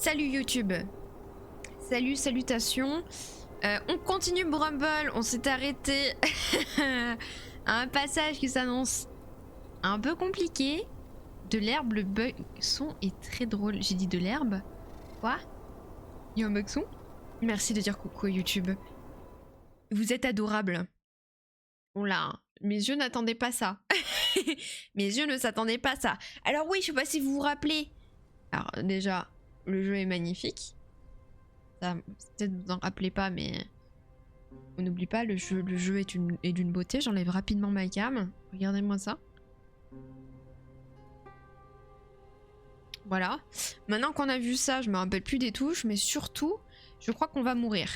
Salut YouTube. Salut, salutations. On continue Bramble. On s'est arrêté à un passage qui s'annonce un peu compliqué. De l'herbe, le bug son est très drôle. J'ai dit de l'herbe? Quoi? Il y a un bug son? Merci de dire coucou YouTube. Vous êtes adorable. Oh là, mes yeux n'attendaient pas ça. Mes yeux ne s'attendaient pas à ça. Alors oui, je sais pas si vous vous rappelez. Alors déjà, le jeu est magnifique. Ça, peut-être vous en rappelez pas, mais on n'oublie pas, le jeu est d'une beauté. J'enlève rapidement ma cam. Regardez-moi ça. Voilà. Maintenant qu'on a vu ça, je me rappelle plus des touches, mais surtout, je crois qu'on va mourir.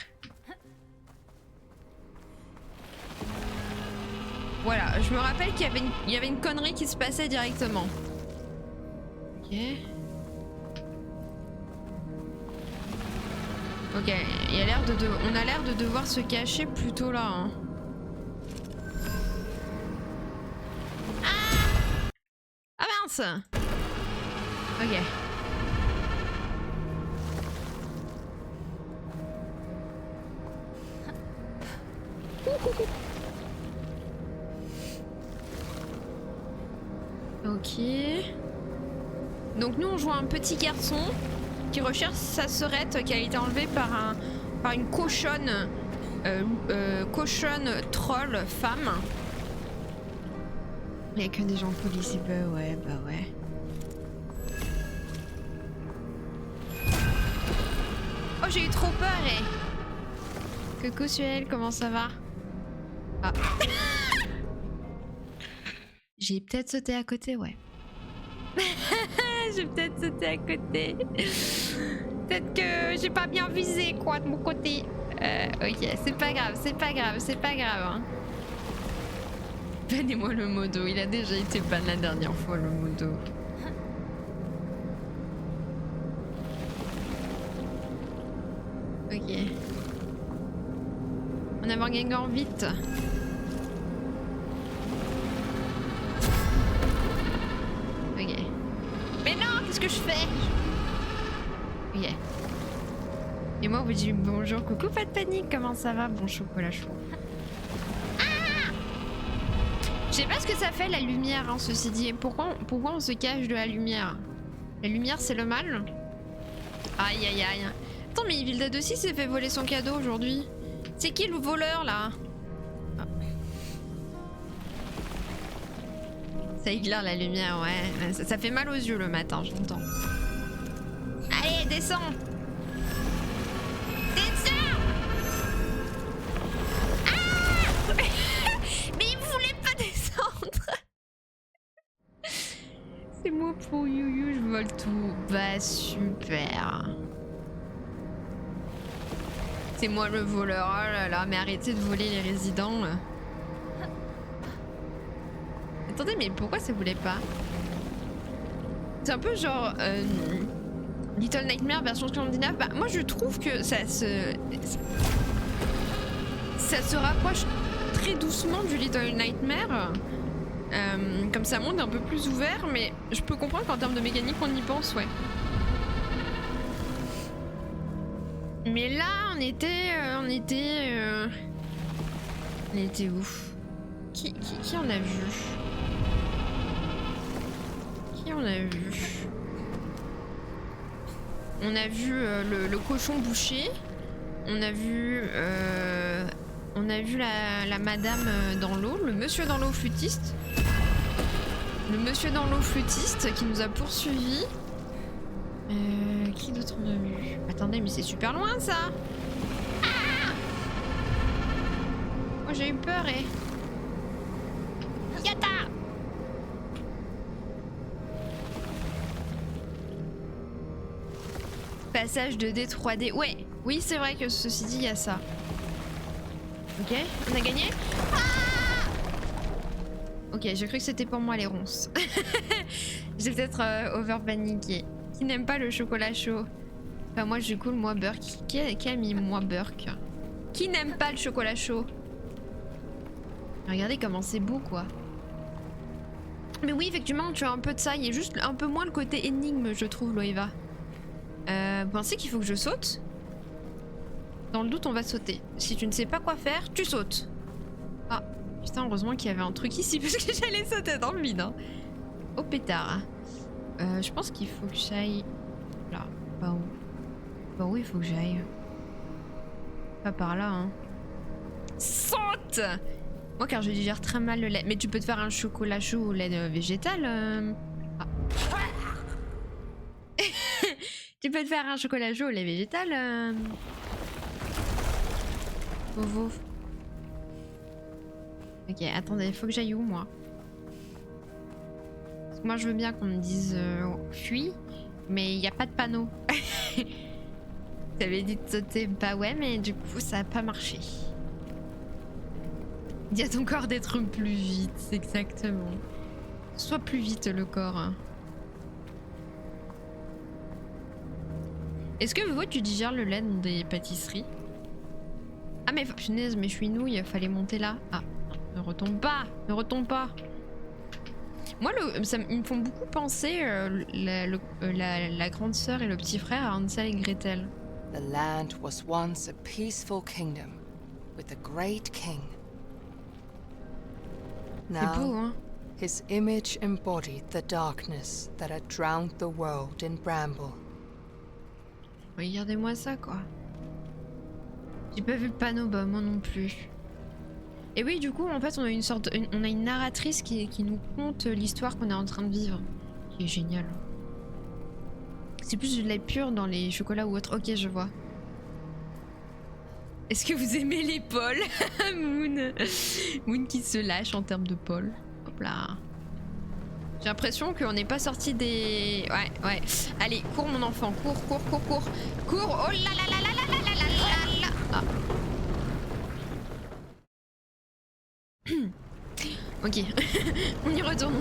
Voilà, je me rappelle qu'il y avait une connerie qui se passait directement. Ok. Ok, il a l'air on a l'air de devoir se cacher plutôt là. Hein. Ah mince. Ok. Ok. Donc nous on joue un petit garçon qui recherche sa sœurette qui a été enlevée par une cochonne troll femme. Il n'y a que des gens polis ici. Bah ouais. Oh j'ai eu trop peur Coucou Suel, comment ça va? Ah. J'ai peut-être sauté à côté, ouais. J'ai peut-être sauté à côté. Peut-être que j'ai pas bien visé, quoi, de mon côté. Ok, c'est pas grave. Hein. Bannez-moi le modo, il a déjà été ban la dernière fois, le modo. Ok. On avance Gengar vite. Ok. Mais non, qu'est-ce que je fais? Ok. Et moi, on vous dit bonjour, coucou, pas de panique, comment ça va? Bon chocolat chaud. Ah! Je sais pas ce que ça fait la lumière, hein, ceci dit. Pourquoi on se cache de la lumière? La lumière, c'est le mal? Aïe aïe aïe. Attends, mais Vilda aussi s'est fait voler son cadeau aujourd'hui. C'est qui le voleur là? Ça éclaire la lumière, ouais. Ça fait mal aux yeux le matin, j'entends. Allez, descends! Descends! Ah! Mais il voulait pas descendre! C'est moi pour Youyou, je vole tout. Bah super. C'est moi le voleur, oh là là, mais arrêtez de voler les résidents. Attendez, mais pourquoi ça voulait pas? C'est un peu genre Little Nightmare version scandinave. Bah moi je trouve que ça se rapproche très doucement du Little Nightmare. Comme ça monte un peu plus ouvert, mais je peux comprendre qu'en termes de mécanique on y pense, ouais. Mais là on était où? Qui on a vu? On a vu? On a vu le cochon bouché. On a vu la madame dans l'eau, le monsieur dans l'eau flûtiste. Le monsieur dans l'eau flûtiste qui nous a poursuivis. Qui d'autre on a vu? Attendez, mais c'est super loin ça! Ah! Moi j'ai eu peur Yata! Passage 2D, 3D. Ouais, oui, c'est vrai que ceci dit, il y a ça. Ok, on a gagné. Ah! Ok, j'ai cru que c'était pour moi les ronces. J'ai peut-être over-paniqué. Qui n'aime pas le chocolat chaud? Enfin, moi, je suis cool, moi, Burk. Qui a mis moi, Burk? Qui n'aime pas le chocolat chaud? Regardez comment c'est beau, quoi. Mais oui, effectivement, tu as un peu de ça. Il y a juste un peu moins le côté énigme, je trouve, Loeva. Vous pensez qu'il faut que je saute? Dans le doute, on va sauter. Si tu ne sais pas quoi faire, tu sautes. Ah, putain, heureusement qu'il y avait un truc ici parce que j'allais sauter dans le vide. Hein. Oh pétard. Je pense qu'il faut que j'aille là. Bah où? Bah où il faut que j'aille? Pas par là, hein. Saute! Moi, car je digère très mal le lait. Mais tu peux te faire un chocolat chaud au lait végétal. Ah. Tu peux te faire un chocolat chaud au lait végétal. Vovo. Ok, attendez, faut que j'aille où, moi? Parce que moi, je veux bien qu'on me dise fuis, mais il n'y a pas de panneau. T'avais dit de sauter, bah ouais, mais du coup, ça a pas marché. Dis à ton corps d'être plus vite, exactement. Sois plus vite, le corps. Est-ce que vous, tu digères le lait dans des pâtisseries? Ah mais punaise, mais je suis nouille, fallait monter là. Ah, ne retombe pas, ne retombe pas. Moi, ils me font beaucoup penser la grande sœur et le petit frère à Hansel et Gretel. The land was once a peaceful kingdom with a great king. C'est beau, hein? His image embodied the darkness that had drowned the world in bramble. Regardez-moi ça, quoi. J'ai pas vu le panneau, bah moi non plus. Et oui, du coup, en fait, on a une narratrice qui nous conte l'histoire qu'on est en train de vivre. Qui est génial. C'est plus de lait pur dans les chocolats ou autre. Ok, je vois. Est-ce que vous aimez les pôles? Moon. Moon qui se lâche en termes de pôles. Hop là. J'ai l'impression qu'on n'est pas sorti des... Ouais. Allez, cours mon enfant. Cours. Cours. Oh là là là là là là là là là. Ah. Ok. on y retourne.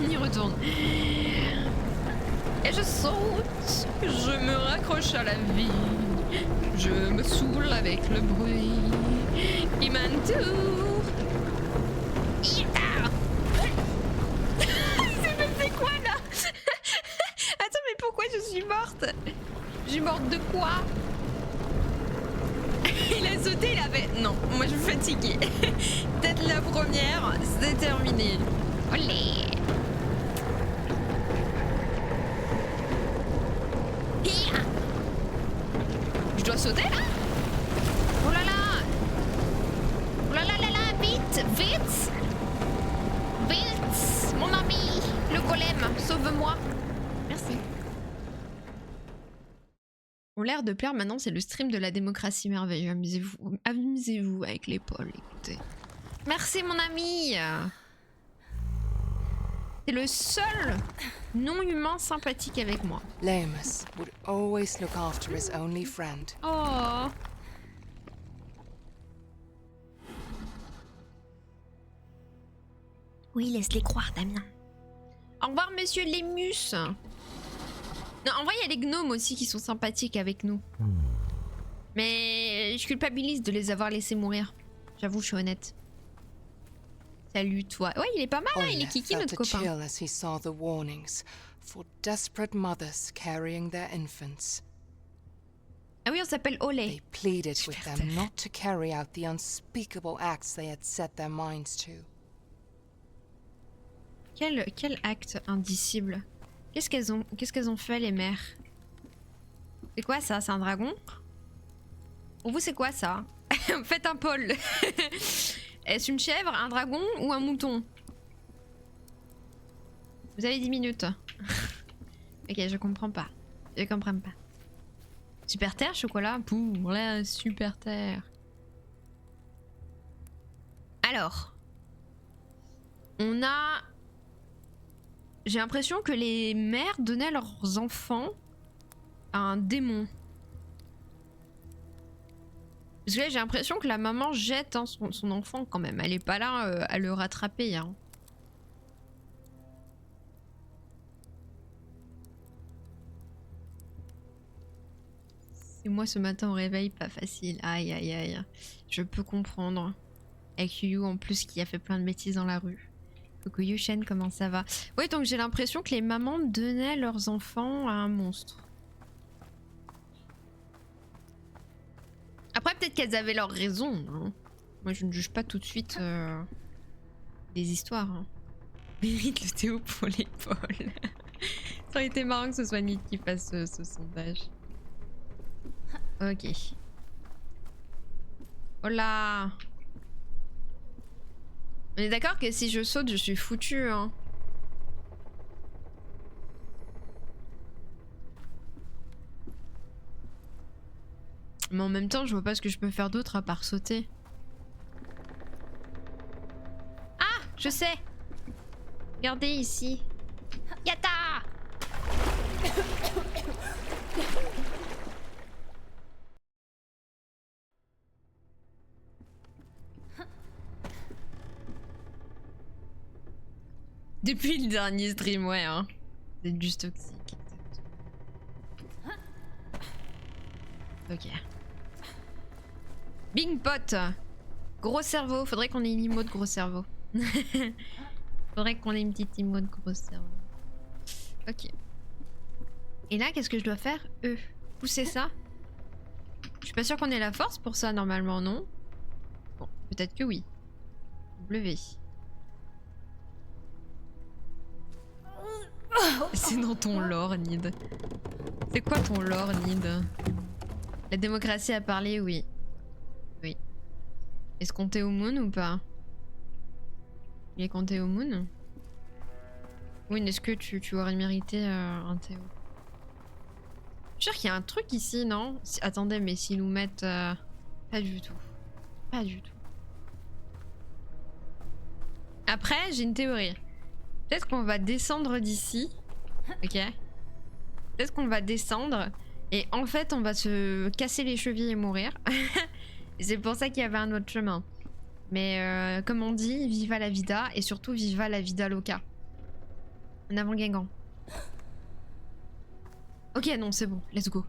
Et je saute. Je me raccroche à la vie. Je me saoule avec le bruit qui m'entoure. C'est quoi là? Attends, mais pourquoi je suis morte? Je suis morte de quoi? Il a sauté, il avait... Non, moi je suis fatiguée. Peut-être la première, c'est terminé. Olé! Je dois sauter là? Oh là là! Oh là là là là! Vite! Mon ami! Le golem, sauve-moi! Merci. On l'air de plaire maintenant, c'est le stream de la démocratie merveilleuse. Amusez-vous avec l'épaule, écoutez. Merci mon ami! C'est le seul non-humain sympathique avec moi. Lemus would always look after his only friend. Oh! Oui, laisse-les croire, Damien. Au revoir, monsieur Lémus. Non, en vrai, il y a les gnomes aussi qui sont sympathiques avec nous. Mais je culpabilise de les avoir laissés mourir. J'avoue, je suis honnête. Salut, toi. Ouais, il est pas mal, hein, il est kiki, notre copain. Chill as he saw the warnings for desperate mothers carrying their infants. Ah oui, on s'appelle Olé. They pleaded with them not to carry out the unspeakable acts they had set their minds to. Quel acte indicible. Qu'est-ce qu'elles ont fait, les mères? C'est quoi ça? C'est un dragon? Pour vous, c'est quoi ça? Faites un poll. Est-ce une chèvre, un dragon ou un mouton? Vous avez 10 minutes. Ok, je comprends pas. Super terre, chocolat? Pouh, là, super terre. Alors. On a... J'ai l'impression que les mères donnaient leurs enfants à un démon. Parce que là, j'ai l'impression que la maman jette hein, son enfant quand même. Elle est pas là à le rattraper. Hein. C'est moi ce matin au réveil, pas facile. Aïe aïe aïe. Je peux comprendre. Avec Yu en plus qui a fait plein de bêtises dans la rue. Coucou Yushen, comment ça va? Oui, donc j'ai l'impression que les mamans donnaient leurs enfants à un monstre. peut-être qu'elles avaient leur raison. Hein. Moi, je ne juge pas tout de suite les histoires. Hein. Mérite le Théo pour l'épaule. Ça aurait été marrant que ce soit Nick qui fasse ce sondage. Ok. Oh là! On est d'accord que si je saute, je suis foutu, hein. Mais en même temps, je vois pas ce que je peux faire d'autre à part sauter. Ah! Je sais! Regardez ici. Yata! Depuis le dernier stream, ouais, hein. Vous êtes juste toxique. Ok. Bing pot. Gros cerveau. Faudrait qu'on ait une emote gros cerveau. Faudrait qu'on ait une petite emote gros cerveau. Ok. Et là, qu'est-ce que je dois faire? Pousser ça. Je suis pas sûre qu'on ait la force pour ça, normalement, non? Bon, peut-être que oui. W. C'est dans ton lore, Nid. C'est quoi ton lore, Nid? La démocratie a parlé, oui. Oui. Est-ce qu'on t'est au moon ou pas? Il est compté au moon? Oui, est-ce que tu aurais mérité un Théo? Je suis sûre qu'il y a un truc ici, non? Attendez, mais s'ils nous mettent... Pas du tout. Pas du tout. Après, j'ai une théorie. Peut-être qu'on va descendre d'ici. Ok? Peut-être qu'on va descendre. Et en fait, on va se casser les chevilles et mourir. Et c'est pour ça qu'il y avait un autre chemin. Mais comme on dit, viva la vida. Et surtout, viva la vida loca. En avant Guingamp. Ok, non, c'est bon. Let's go.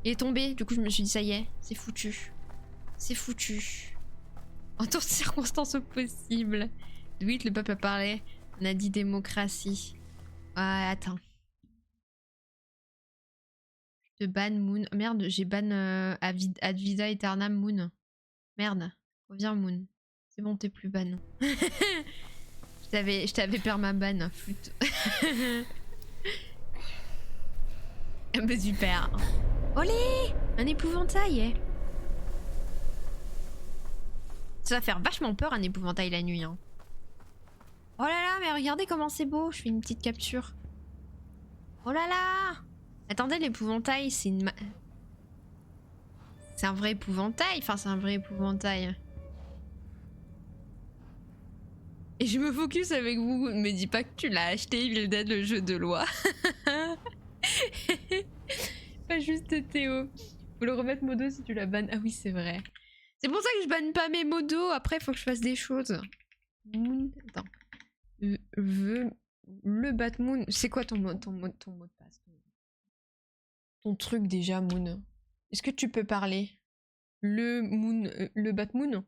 Il est tombé. Du coup, je me suis dit, ça y est. C'est foutu. C'est foutu. En toutes circonstances possibles. Oui, le peuple a parlé. On a dit démocratie. Ah, attends. Je ban Moon. Oh, merde, j'ai ban Ad Vida Aeternam Moon. Merde. Reviens Moon. C'est bon, t'es plus ban. Je t'avais permaban. Flûte. Bah super. Olé! Un épouvantail. Ça va faire vachement peur un épouvantail la nuit. Hein. Oh là là, mais regardez comment c'est beau. Je fais une petite capture. Oh là là! Attendez, l'épouvantail, c'est une... C'est un vrai épouvantail. Enfin, c'est un vrai épouvantail. Et je me focus avec vous. Me dis pas que tu l'as acheté, Evil Dead, le jeu de loi. Pas juste Théo. Faut le remettre modo si tu la bannes. Ah oui, c'est vrai. C'est pour ça que je banne pas mes modos. Après, faut que je fasse des choses. Attends. Le Batmoon. C'est quoi ton mot de passe? Ton truc déjà, Moon. Est-ce que tu peux parler? Le Moon. Le Batmoon?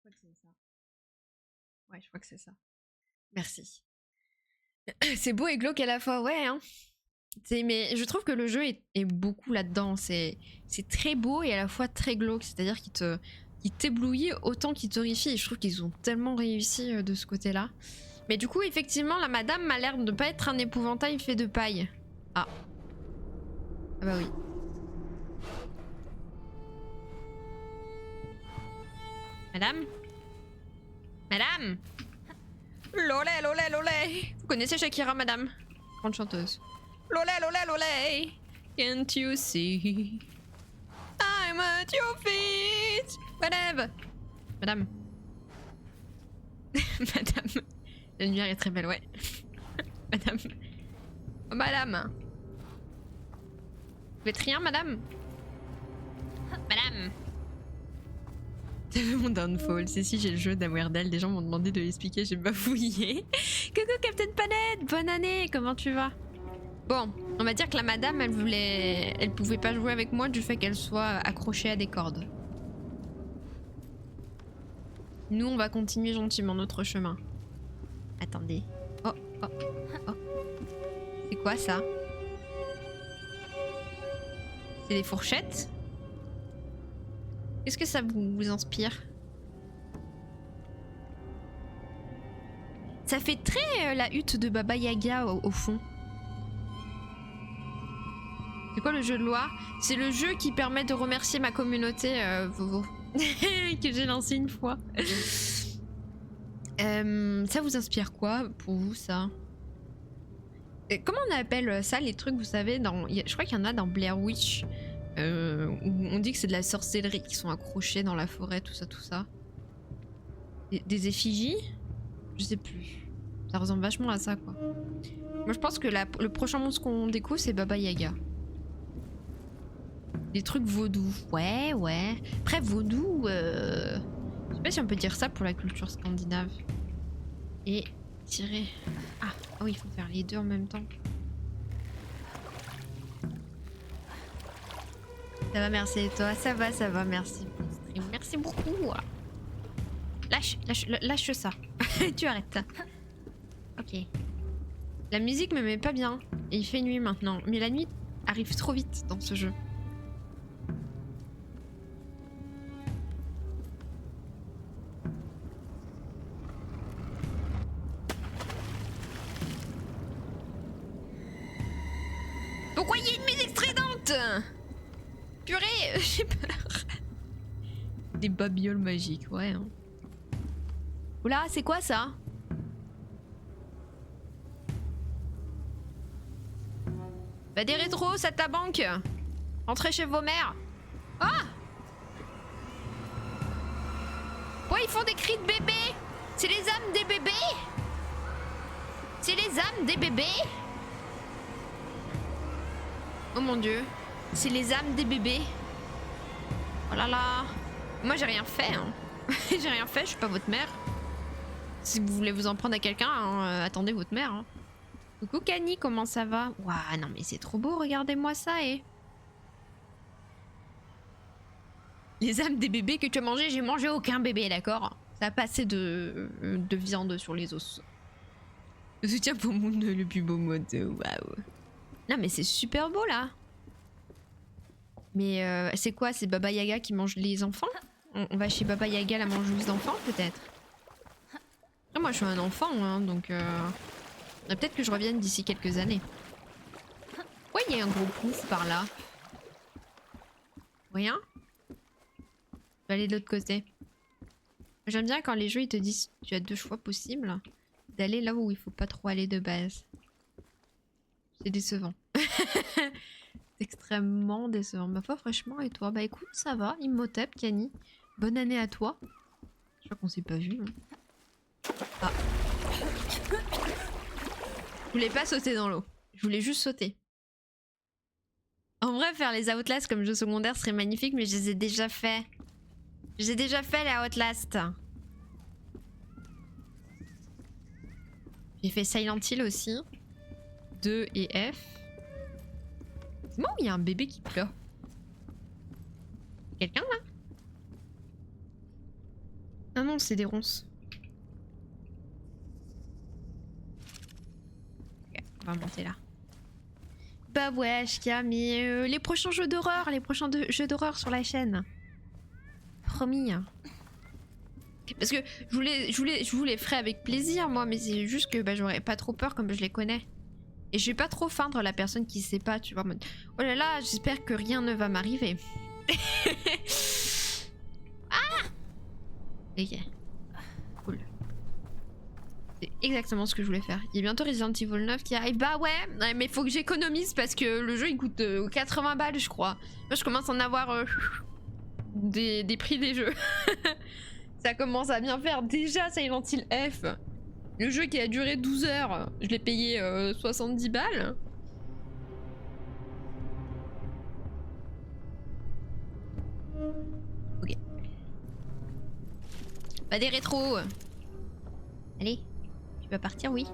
Je crois que c'est ça. Ouais, je crois que c'est ça. Merci. C'est beau et glauque à la fois, ouais, hein. Mais je trouve que le jeu est beaucoup là-dedans. C'est très beau et à la fois très glauque. C'est-à-dire qu'il t'éblouit autant qu'il t'horrifie. Et je trouve qu'ils ont tellement réussi de ce côté-là. Mais du coup, effectivement, la madame m'a l'air de ne pas être un épouvantail fait de paille. Ah. Ah bah oui. Madame? Madame? Lolé, lolé, lolé. Vous connaissez Shakira, madame? Grande chanteuse. Lolé, lolé, lolé. Can't you see? I'm at your feet. Whatever. Madame. Madame. La lumière est très belle, ouais. Madame. Oh, madame. Vous faites rien, madame? Madame. T'as vu mon downfall? C'est si j'ai le jeu d'Awardale, des gens m'ont demandé de l'expliquer, j'ai bafouillé. Coucou Captain Panette, bonne année, comment tu vas? Bon, on va dire que la madame, elle pouvait pas jouer avec moi du fait qu'elle soit accrochée à des cordes. Nous, on va continuer gentiment notre chemin. Attendez. Oh, oh, oh. C'est quoi ça? C'est des fourchettes. Qu'est-ce que ça vous inspire? Ça fait très la hutte de Baba Yaga au fond. C'est quoi le jeu de loi? C'est le jeu qui permet de remercier ma communauté Vovo. Que j'ai lancé une fois. Ça vous inspire quoi pour vous ça? Comment on appelle ça les trucs vous savez dans... Je crois qu'il y en a dans Blair Witch. Où on dit que c'est de la sorcellerie qui sont accrochés dans la forêt, tout ça, tout ça. Des effigies? Je sais plus. Ça ressemble vachement à ça quoi. Moi je pense que le prochain monstre qu'on découvre c'est Baba Yaga. Des trucs vaudous. Ouais, ouais. Après vaudou, je sais pas si on peut dire ça pour la culture scandinave. Et tirer... Ah oui, il faut faire les deux en même temps. Ça va, merci et toi? Ça va, merci pour le stream. Merci beaucoup. Lâche ça. Tu arrêtes. Ok. La musique me met pas bien. Et il fait nuit maintenant. Mais la nuit arrive trop vite dans ce jeu. Pourquoi il y a une musique stridente? Purée, j'ai peur. Des babioles magiques, ouais. Hein. Oula, c'est quoi ça? Bah des rétros, ça ta banque. Entrez chez vos mères. Ah! Ouais, ils font des cris de bébé. C'est les âmes des bébés. C'est les âmes des bébés. Oh mon dieu. C'est les âmes des bébés. Oh là là. Moi j'ai rien fait. Hein. J'ai rien fait, je suis pas votre mère. Si vous voulez vous en prendre à quelqu'un, hein, attendez votre mère. Hein. Coucou Kani, comment ça va? Waouh, non mais c'est trop beau, regardez-moi ça Les âmes des bébés que tu as mangé, j'ai mangé aucun bébé, d'accord? Ça a passé de viande sur les os. Je soutiens pour mon le plus beau mode, waouh. Non mais c'est super beau là. Mais c'est quoi? C'est Baba Yaga qui mange les enfants? On va chez Baba Yaga, la mangeuse d'enfants peut-être? Moi je suis un enfant hein, donc peut-être que je revienne d'ici quelques années. Ouais il y a un gros pouf par là. Rien? Je vais aller de l'autre côté. J'aime bien quand les jeux ils te disent tu as deux choix possibles. D'aller là où il faut pas trop aller de base. C'est décevant. C'est extrêmement décevant. Ma foi, franchement, et toi? Bah écoute, ça va. Imhotep, Kani. Bonne année à toi. Je crois qu'on s'est pas vu. Hein. Ah. Je voulais pas sauter dans l'eau. Je voulais juste sauter. En vrai, faire les Outlast comme jeu secondaire serait magnifique, mais je les ai déjà fait. Je les ai déjà fait, les Outlast. J'ai fait Silent Hill aussi. 2 et F. C'est moi où il y a un bébé qui pleure? Quelqu'un là? Ah non, c'est des ronces. Ok, on va monter là. Bah ouais, Ashka, mais les prochains jeux d'horreur, jeux d'horreur sur la chaîne. Promis. Parce que je vous les ferai avec plaisir moi, mais c'est juste que bah, j'aurais pas trop peur comme je les connais. Et je vais pas trop feindre la personne qui sait pas, tu vois. Oh là là, j'espère que rien ne va m'arriver. Ah! Ok. Cool. C'est exactement ce que je voulais faire. Il y a bientôt Resident Evil 9 qui arrive. Bah ouais, mais faut que j'économise parce que le jeu il coûte 80 balles je crois. Moi je commence à en avoir des prix des jeux. Ça commence à bien faire. Déjà Silent Hill F. Le jeu qui a duré 12 heures, je l'ai payé 70 balles. Ok. Pas des rétros. Allez, tu vas partir, oui.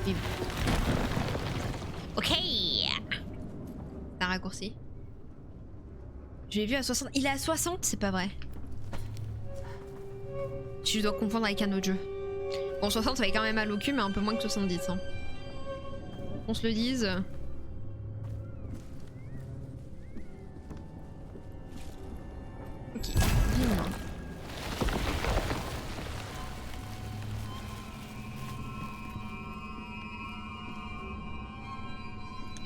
Bim. Ok. T'as raccourci. Je l'ai vu à 60. Il est à 60, c'est pas vrai. Je dois confondre avec un autre jeu. Bon, 60 ça va quand même mal au cul, mais un peu moins que 70. Hein. On se le dise.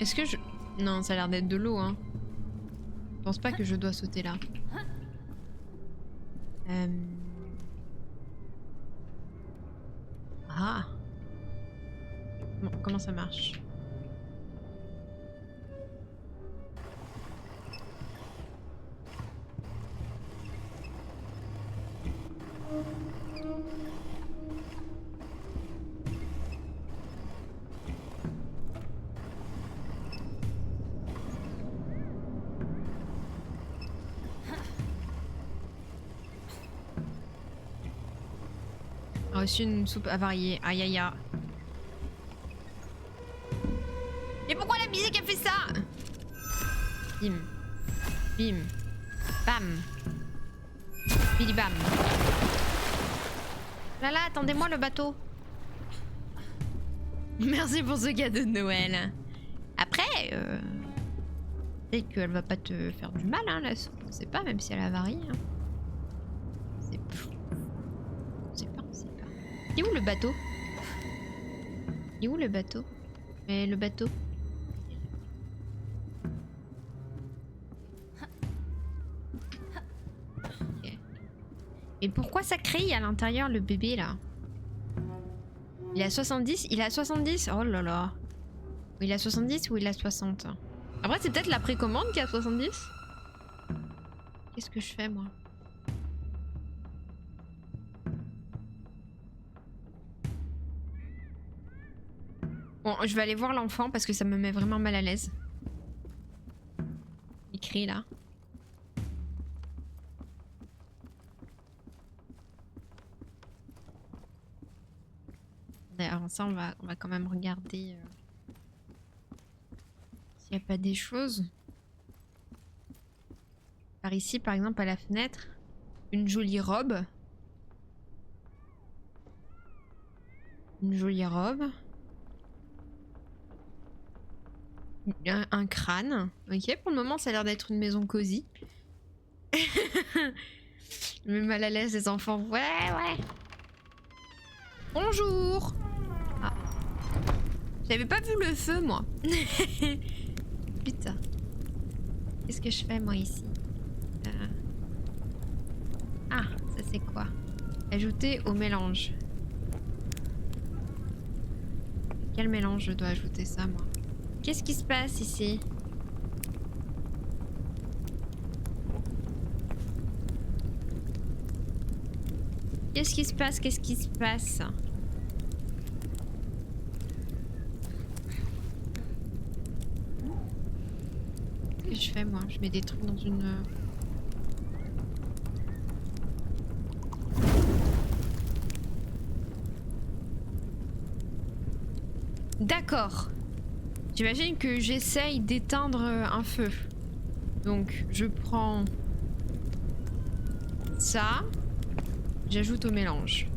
Est-ce que je... Non, ça a l'air d'être de l'eau, hein. Je pense pas que je dois sauter là. Ah. Bon, comment ça marche? Reçu une soupe avariée. Aïe aïe aïe. Et pourquoi la musique a fait ça? Bim. Bim. Bam. Bili bam. Là là, attendez-moi le bateau. Merci pour ce cadeau de Noël. Après, peut-être qu'elle va pas te faire du mal, hein, la soupe. On sait pas, même si elle avarie. Hein. C'est Il est où le bateau? Il est où le bateau? Mais le bateau? Okay. Et pourquoi ça crie à l'intérieur le bébé là? Il a 70? Il a 70? Oh là là. Il a 70 ou il a 60? Après c'est peut-être la précommande qui a 70? Qu'est-ce que je fais moi? Bon, je vais aller voir l'enfant parce que ça me met vraiment mal à l'aise. Il crie là. D'ailleurs, ça, on va quand même regarder s'il n'y a pas des choses. Par ici, par exemple, à la fenêtre, une jolie robe. Une jolie robe. Un crâne. Ok, pour le moment, ça a l'air d'être une maison cosy. Je me mets mal à l'aise, les enfants. Ouais, ouais. Bonjour. Ah. J'avais pas vu le feu, moi. Putain. Qu'est-ce que je fais, moi, ici? Ah, ça c'est quoi? Ajouter au mélange. Quel mélange je dois ajouter ça, moi? Qu'est-ce qui se passe ici? Qu'est-ce qui se passe? Qu'est-ce qui se passe? Qu'est-ce que je fais moi? Je mets des trucs dans une... D'accord. J'imagine que j'essaye d'éteindre un feu. Donc je prends ça. J'ajoute au mélange.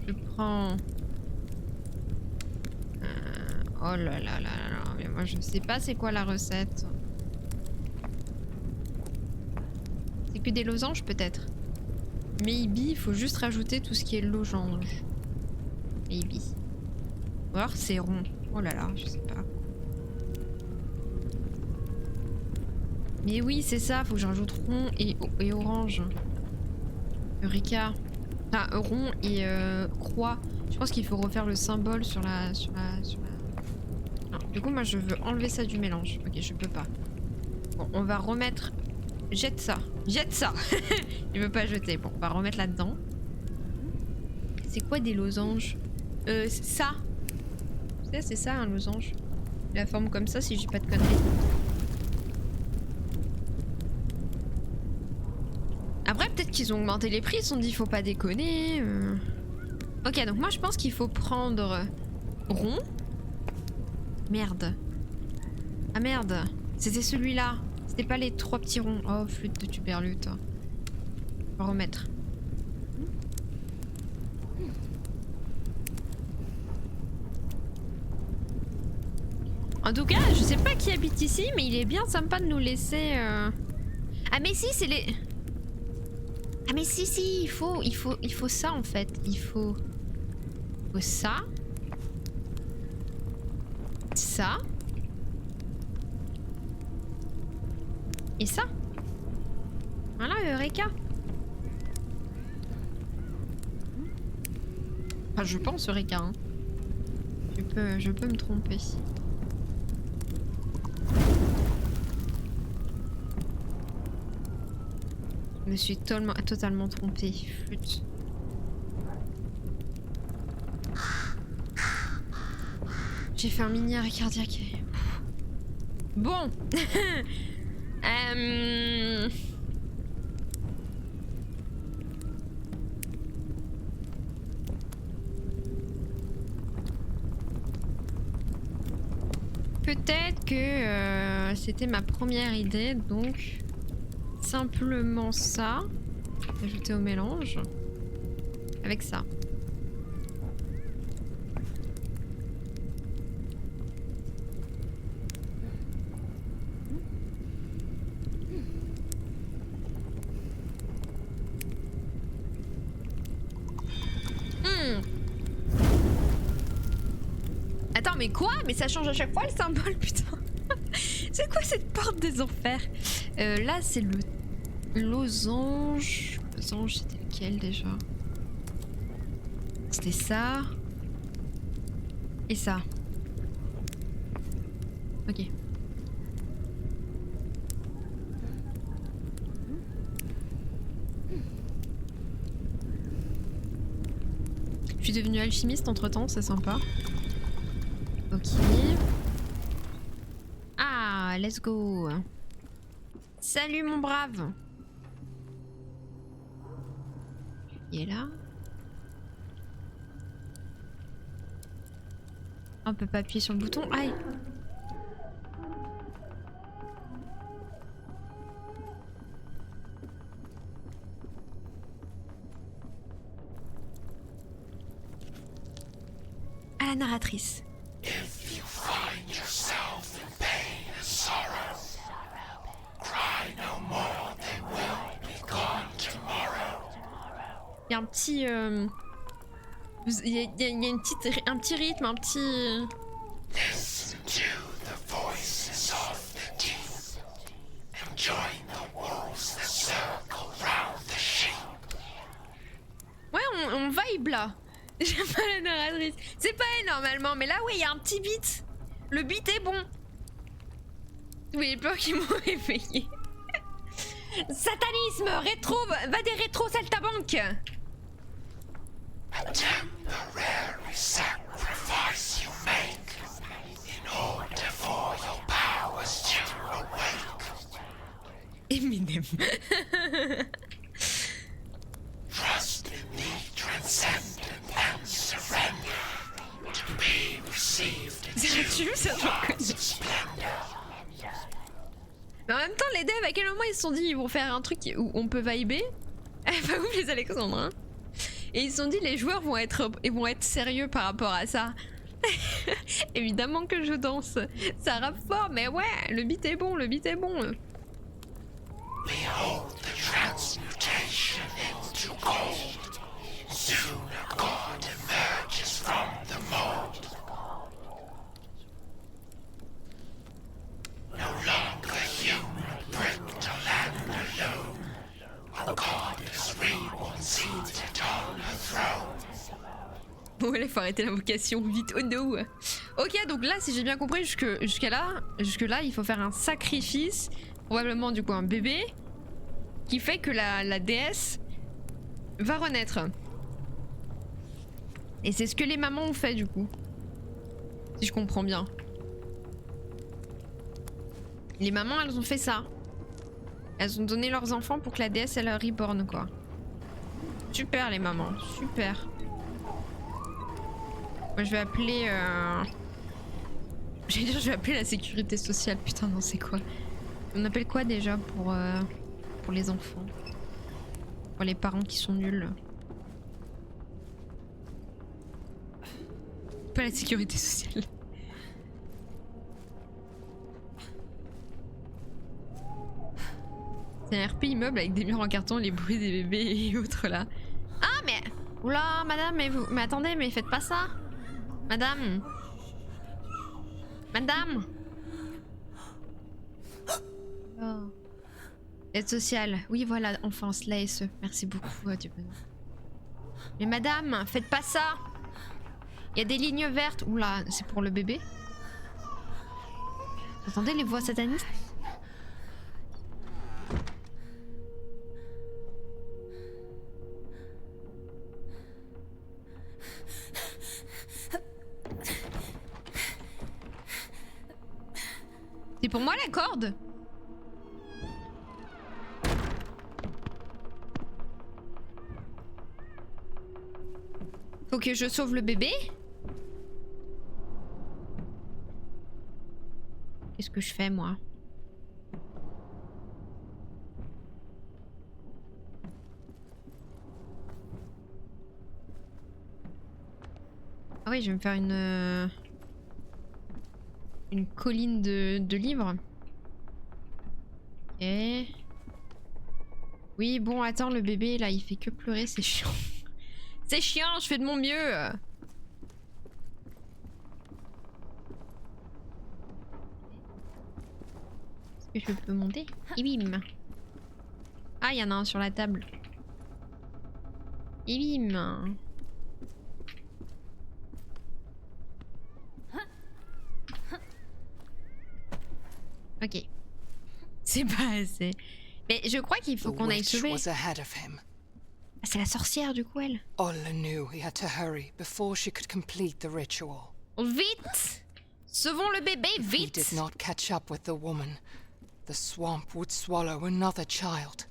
Je prends... Oh là là là là. Mais moi je sais pas c'est quoi la recette. C'est que des losanges peut-être. Maybe, il faut juste rajouter tout ce qui est losange. Maybe. Ou alors c'est rond. Oh là là, je sais pas. Mais oui, c'est ça, faut que je rajoute rond et orange. Eureka. Enfin, rond et croix. Je pense qu'il faut refaire le symbole sur la... Non, du coup, moi, je veux enlever ça du mélange. Ok, je peux pas. Bon, on va remettre... Jette ça. Jette ça. Il veut pas jeter. Bon, on va remettre là-dedans. C'est quoi des losanges? Ça. C'est ça un losange. La forme comme ça si j'ai pas de conneries. Après peut-être qu'ils ont augmenté les prix, ils se sont dit faut pas déconner. Ok donc moi je pense qu'il faut prendre rond. Merde. Ah merde. C'était celui-là. C'était pas les 3 petits ronds. Oh flûte de tuberlute. On va remettre. En tout cas, je sais pas qui habite ici, mais il est bien sympa de nous laisser... Ah mais si, c'est les... Ah mais si, si, il faut ça en fait. Il faut ça. Ça. Et ça? Voilà, Eureka. Enfin, je pense Eureka. Hein. Je peux me tromper. Je me suis totalement trompée. Flûte. J'ai fait un mini arrêt cardiaque. Bon. Peut-être que c'était ma première idée, donc simplement ça, ajouter au mélange avec ça. Attends, mais quoi? Mais ça change à chaque fois le symbole, putain. C'est quoi cette porte des enfers? Là, c'est le losange. Losange, c'était lequel déjà? C'était ça. Et ça. Ok. Je suis devenue alchimiste entre temps, c'est sympa. Ok. Ah, let's go. Salut mon brave. Il est là. On peut pas appuyer sur le bouton. Aïe. À la narratrice. If you find yourself in pain and sorrow, cry no more, they will be gone tomorrow. Il y a un petit... Il y a une petite, un petit rythme, un petit... Listen to the voices of the deep, and join the wolves that circle round the sheep. Ouais, on vibe là. J'aime pas la narratrice. C'est pas elle normalement, mais là, ouais, il y a un petit beat. Le beat est bon. Oui, les peurs qui m'ont réveillé. Satanisme, rétro, va des rétros, saltabanque. A temporary sacrifice you make in order for your powers to awake. Eminem. Trust in the transcendent and surrender to be received into clouds of splendor. Mais en même temps, les devs, à quel moment ils se sont dit ils vont faire un truc où on peut vibrer? Pas ouf les Alexandres, hein. Et ils se sont dit les joueurs vont être sérieux par rapport à ça. Évidemment que je danse. Ça rappe fort, mais ouais, le beat est bon, le beat est bon. Behold the transmutation into gold. Soon a god emerges from the mold. No longer human, brick to land alone. A goddess reborn seated on her throne. Bon, allez, faut arrêter l'invocation vite. Oh no. Ok, donc là, si j'ai bien compris, jusque là, il faut faire un sacrifice. Probablement du coup un bébé. Qui fait que la déesse va renaître. Et c'est ce que les mamans ont fait du coup. Si je comprends bien. Les mamans, elles ont fait ça. Elles ont donné leurs enfants pour que la déesse elle reborn quoi. Super les mamans, super. Moi je vais appeler j'allais dire je vais appeler la sécurité sociale, putain non c'est quoi? On appelle quoi déjà pour les enfants? Pour les parents qui sont nuls. Pas la sécurité sociale. C'est un RP immeuble avec des murs en carton, les bruits des bébés et autres là. Ah mais... Oula madame, mais attendez, mais faites pas ça. Madame. Madame. Oh. Aide sociale. Oui, voilà, enfance, l'ASE. Merci beaucoup, Dieu béni. Mais madame, faites pas ça. Il y a des lignes vertes. Oula, c'est pour le bébé. Vous entendez les voix satanistes? C'est pour moi la corde? Faut que je sauve le bébé? Qu'est-ce que je fais moi? Ah oui, je vais me faire une colline de livres. Ok. Oui, bon, attends, le bébé là, il fait que pleurer, c'est chiant. C'est chiant, je fais de mon mieux. Est-ce que je peux monter? Et bim. Ah, il y en a un sur la table. Et bim. Ok. C'est pas assez. Mais je crois qu'il faut qu'on aille sauver. Ah, c'est la sorcière du coup, elle. Ola knew he had to hurry before she could complete the ritual. Vite! Sauvons le bébé, If he vite! did not catch up with the woman, the swamp would swallow another child.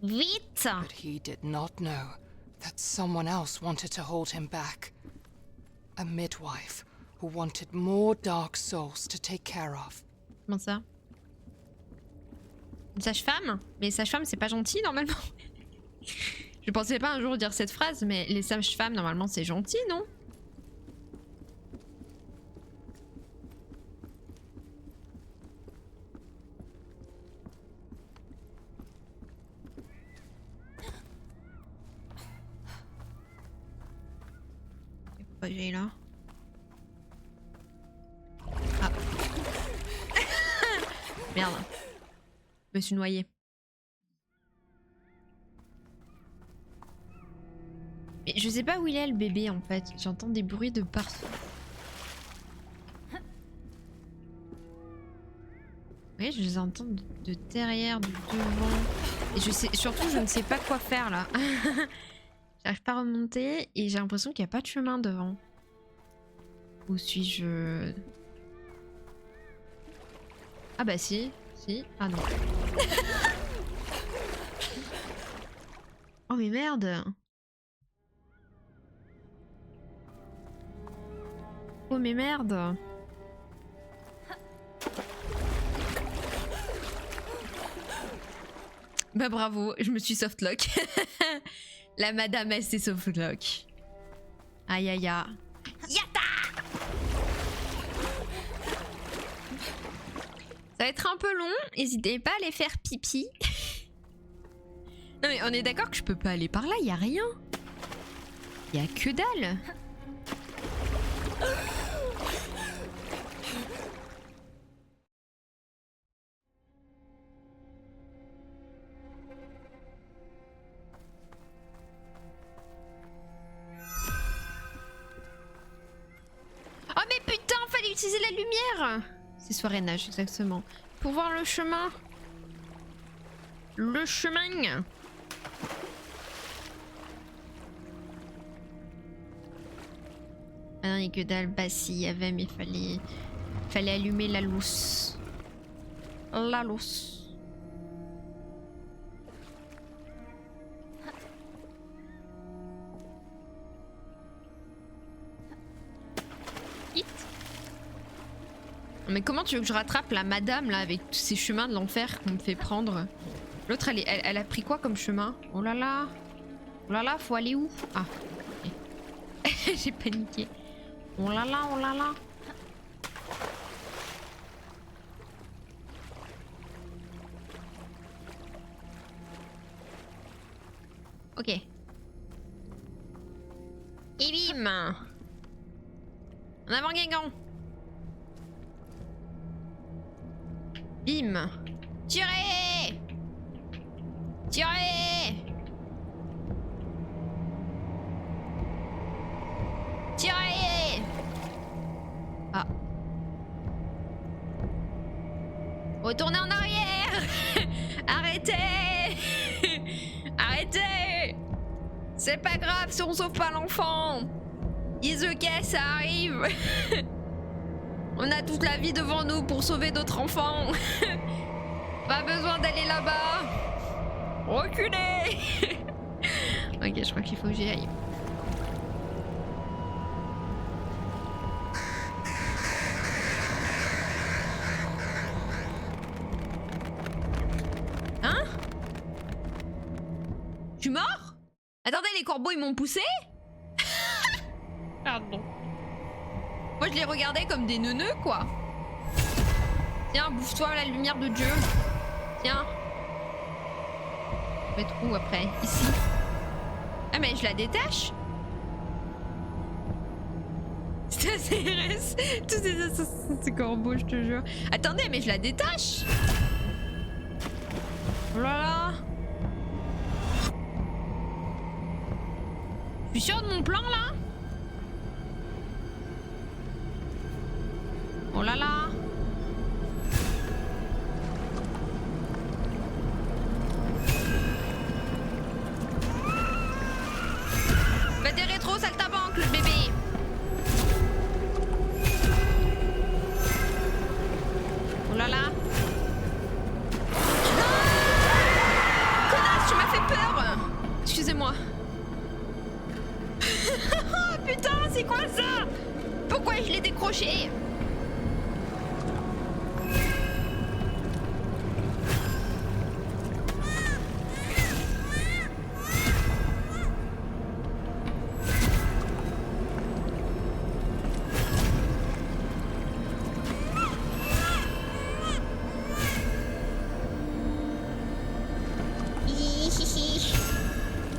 Vite! But he did not know that someone else wanted to hold him back. A midwife who wanted more dark souls to take care of. Comment ça? Une sage-femme? Mais sage-femme, c'est pas gentil normalement. Je pensais pas un jour dire cette phrase, mais les sages-femmes, normalement, c'est gentil, non? Pourquoi j'ai là? Ah. Merde. Je me suis noyée. Mais je sais pas où il est le bébé en fait. J'entends des bruits de partout. Oui, je les entends de derrière, de devant. Et je sais, surtout, je ne sais pas quoi faire là. J'arrive pas à remonter et j'ai l'impression qu'il n'y a pas de chemin devant. Où suis-je? Ah bah si, si. Ah non. Oh mais merde. Oh mais merde. Bah bravo, je me suis softlock. La madame elle s'est softlock. Aïe aïe aïe. Yata! Ça va être un peu long, n'hésitez pas à aller faire pipi. Non mais on est d'accord que je peux pas aller par là, y a rien. Y a que dalle. Oh mais putain, fallait utiliser la lumière. C'est soirée nage, exactement. Pour voir le chemin. Le chemin. Ah non, il n'y a que dalle. Bah si, il y avait, mais fallait allumer la lousse. La lousse. Hit. Mais comment tu veux que je rattrape la madame là avec tous ces chemins de l'enfer qu'on me fait prendre? L'autre elle a pris quoi comme chemin? Oh là là. Oh là là, faut aller où? Ah. Okay. J'ai paniqué. Oh là là, oh là là. Ok. Et bim. En avant Guingamp. Bim. Tirez. Tirez! Tirez! Ah. Retournez en arrière! Arrêtez! Arrêtez! C'est pas grave si on sauve pas l'enfant! Is ok, ça arrive! On a toute la vie devant nous pour sauver d'autres enfants! Pas besoin d'aller là-bas! Reculez! Ok, je crois qu'il faut que j'y aille. Hein? Je suis mort? Attendez, les corbeaux ils m'ont poussé? Pardon. Moi je les regardais comme des neuneux quoi. Tiens, bouffe-toi la lumière de Dieu. Tiens. Je vais mettre où après? Ici. Ah mais je la détache. C'est CRS. Tous ces corbeaux, je te jure. Attendez, mais je la détache. Oh là là. Je suis sûre de mon plan là. Oh là là. Fais des rétros, saltabanque, le bébé. Oh là là. Ah, connasse, tu m'as fait peur. Excusez-moi. Putain, c'est quoi ça? Pourquoi je l'ai décroché?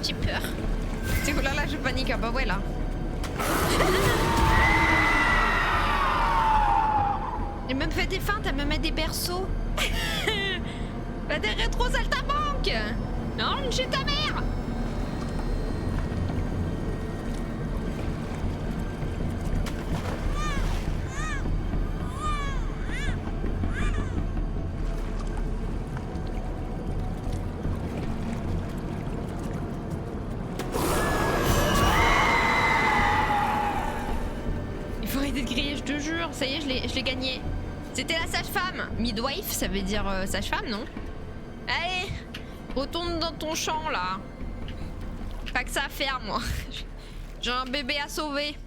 J'ai peur. C'est oh là là, je panique. Ah bah ouais là. J'ai même fait des feintes à me mettre des berceaux. Bah des rétros saltabanque. Non, chez ta mère. Ça y est, je l'ai gagné. C'était la sage-femme. Midwife, ça veut dire sage-femme, non? Allez, retourne dans ton champ, là. Pas que ça à faire, moi. J'ai un bébé à sauver.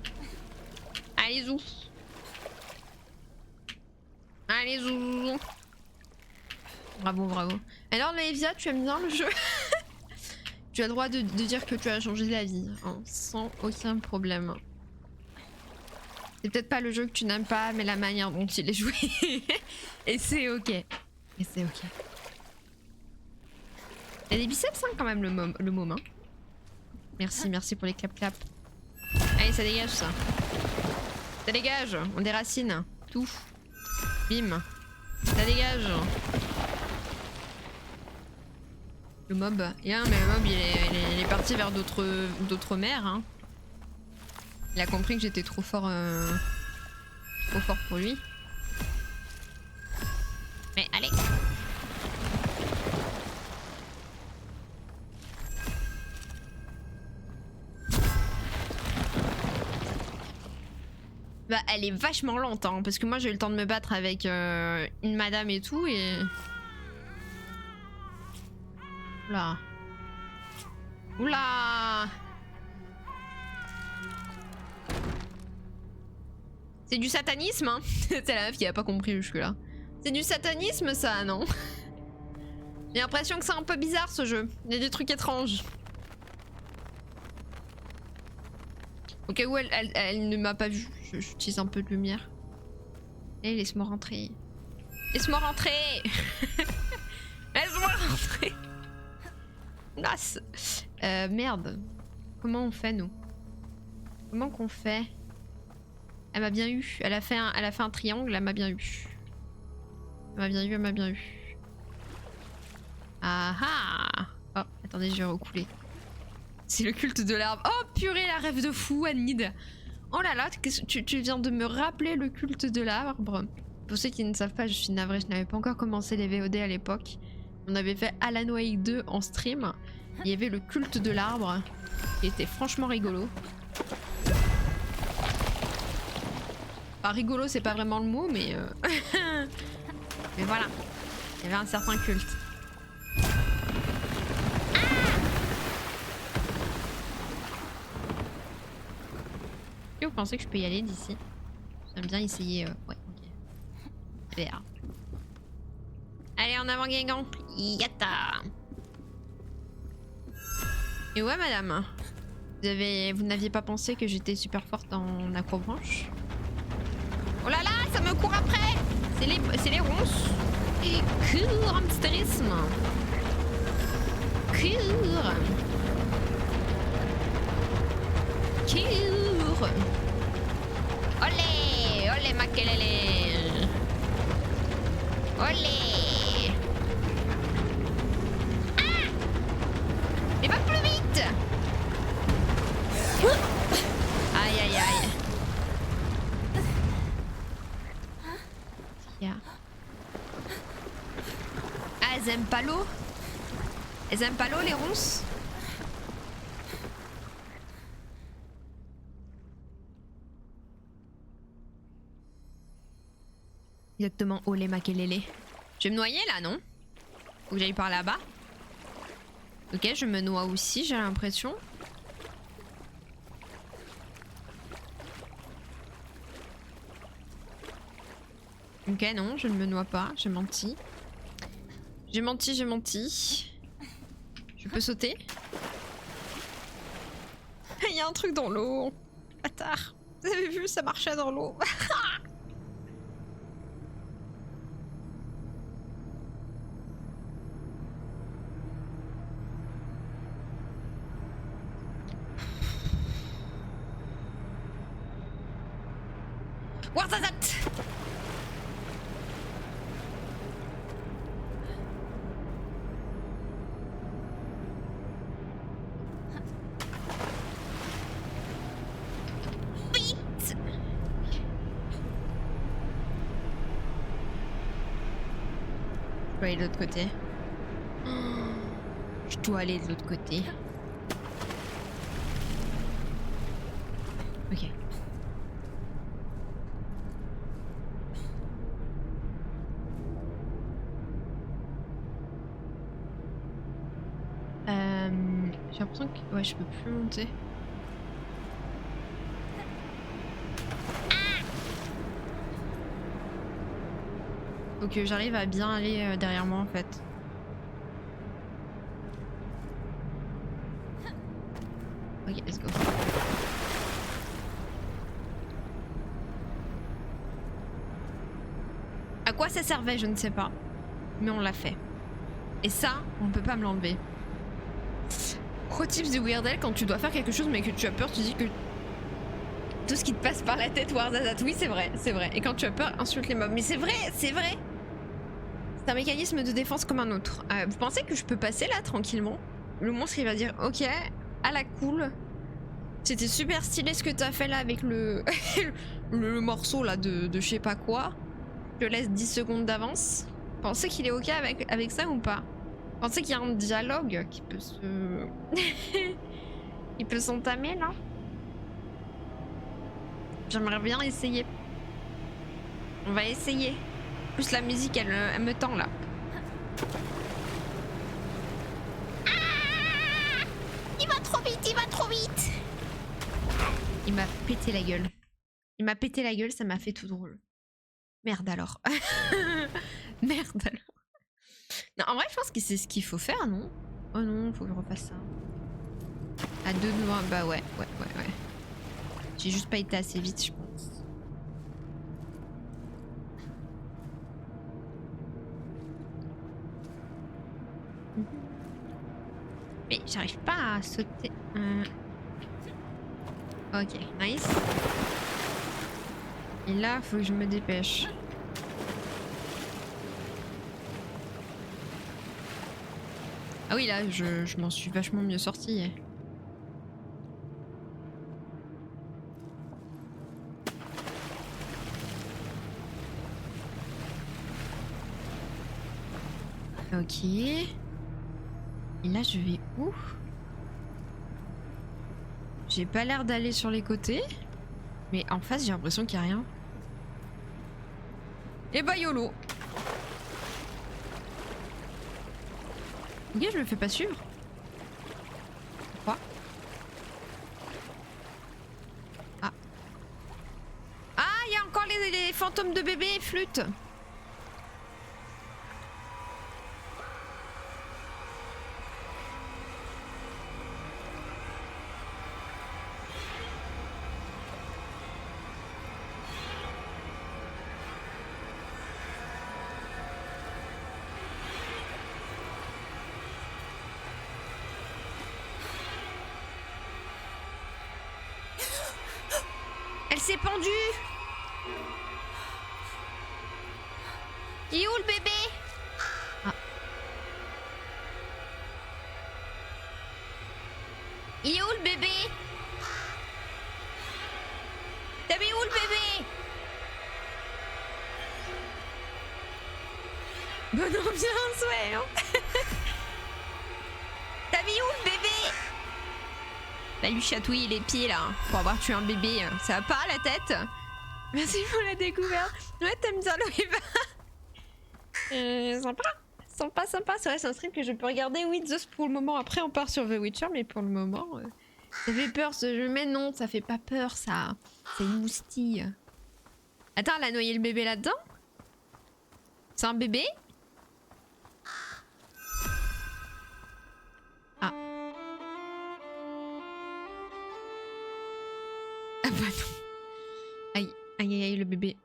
Allez, zou. Allez, zou. Bravo, bravo. Alors, Maevia, tu aimes bien le jeu? Tu as le droit de dire que tu as changé d'avis, hein, sans aucun problème. C'est peut-être pas le jeu que tu n'aimes pas, mais la manière dont il est joué. Et c'est ok. Et c'est ok. Il y a des biceps hein, quand même le môme. Hein. Merci, merci pour les clap-clap. Allez, ça dégage ça. Ça dégage, on déracine. Tout. Bim. Ça dégage. Le mob. Yeah, mais le mob il est parti vers d'autres mers. Hein. Il a compris que j'étais trop fort pour lui. Mais allez. Bah elle est vachement lente hein, parce que moi j'ai eu le temps de me battre avec une madame et tout et... Oula. Oula. C'est du satanisme, hein. C'est la meuf qui a pas compris jusque-là. C'est du satanisme, ça, non? J'ai l'impression que c'est un peu bizarre, ce jeu. Il y a des trucs étranges. Au cas où elle ne m'a pas vu, j'utilise un peu de lumière. Et laisse-moi rentrer. Laisse-moi rentrer. Laisse-moi rentrer. Nas. Merde. Comment on fait, nous? Comment qu'on fait? Elle m'a bien eu. Elle a fait un triangle, elle m'a bien eu. Elle m'a bien eu, elle m'a bien eu. Ah ah. Oh. Attendez, je vais recouler. C'est le culte de l'arbre. Oh purée, la rêve de fou, Anid. Oh là là, tu viens de me rappeler le culte de l'arbre. Pour ceux qui ne savent pas, je suis navrée, je n'avais pas encore commencé les VOD à l'époque. On avait fait Alan Wake 2 en stream. Il y avait le culte de l'arbre, qui était franchement rigolo. Enfin, rigolo, c'est pas vraiment le mot, mais... mais voilà, il y avait un certain culte. Est-ce que vous pensez que je peux y aller d'ici? J'aime bien essayer... Ouais, ok. Super. Allez, en avant, Guingamp. Yata. Et ouais, madame. Vous n'aviez pas pensé que j'étais super forte en acrobranche? Oh là là, ça me court après. C'est les ronces. Et cours, hamsterisme. Cours. Cours. Olé, olé, makelele. Olé. Ah! Mais va plus vite. Aïe, aïe, aïe. Ah, elles aiment pas l'eau? Elles aiment pas l'eau, les ronces? Exactement, olé makelele. Je vais me noyer là, non? Faut que j'aille par là-bas. Ok, je me noie aussi, j'ai l'impression. Ok, non, je ne me noie pas, j'ai menti. J'ai menti, j'ai menti. Je peux sauter? Il y a un truc dans l'eau. Bâtard. Vous avez vu, ça marchait dans l'eau. Warzazat. Je dois aller de l'autre côté. Je dois aller de l'autre côté. Ok. J'ai l'impression que... Ouais, je peux plus monter. Faut que j'arrive à bien aller derrière moi en fait. Ok, let's go. À quoi ça servait, je ne sais pas. Mais on l'a fait. Et ça, on peut pas me l'enlever. Pro tips de Weird Al, quand tu dois faire quelque chose mais que tu as peur, tu dis que tout ce qui te passe par la tête, Warzazat. Oui, c'est vrai, c'est vrai. Et quand tu as peur, insulte les mobs. Mais c'est vrai, c'est vrai. C'est un mécanisme de défense comme un autre. Vous pensez que je peux passer là tranquillement? Le monstre il va dire ok, à la cool. C'était super stylé ce que t'as fait là avec le le morceau là de je sais pas quoi. Je te laisse 10 secondes d'avance. Pensez qu'il est ok avec ça ou pas? Pensez qu'il y a un dialogue qui peut se... il peut s'entamer là? J'aimerais bien essayer. On va essayer. En plus la musique elle me tend là. Ah, il va trop vite, il va trop vite. Il m'a pété la gueule. Il m'a pété la gueule, ça m'a fait tout drôle. Merde alors. Merde alors. Non, en vrai, je pense que c'est ce qu'il faut faire, non? Oh non, faut que je refasse ça. À deux doigts, bah ouais. J'ai juste pas été assez vite, je pense. Mais j'arrive pas à sauter. Ok, nice. Et là, faut que je me dépêche. Ah oui, là, je m'en suis vachement mieux sortie. Ok. Et là, je vais où? J'ai pas l'air d'aller sur les côtés. Mais en face, j'ai l'impression qu'il n'y a rien. Et bah YOLO. Ok, je me fais pas suivre. Pourquoi? Ah. Ah, il y a encore les fantômes de bébé et flûte. Elle s'est pendue. Il est où le bébé? Ah. Il est où le bébé? T'as mis où le bébé? Bonne ambiance, ouais. Hein. T'as mis où le bébé? Va lui chatouiller les pieds là, pour avoir tué un bébé. Ça va pas la tête? Merci pour la découverte. Ouais, t'aimes bien Loeva. Sympa. Sympa, sympa. C'est vrai, c'est un stream que je peux regarder. Oui, just pour le moment. Après, on part sur The Witcher, mais pour le moment, ça fait peur ce jeu. Mais non, ça fait pas peur, ça. C'est une moustille. Attends, elle a noyé le bébé là-dedans? C'est un bébé? Ah. Ah bah non. Aïe, aïe, aïe, aïe, le bébé.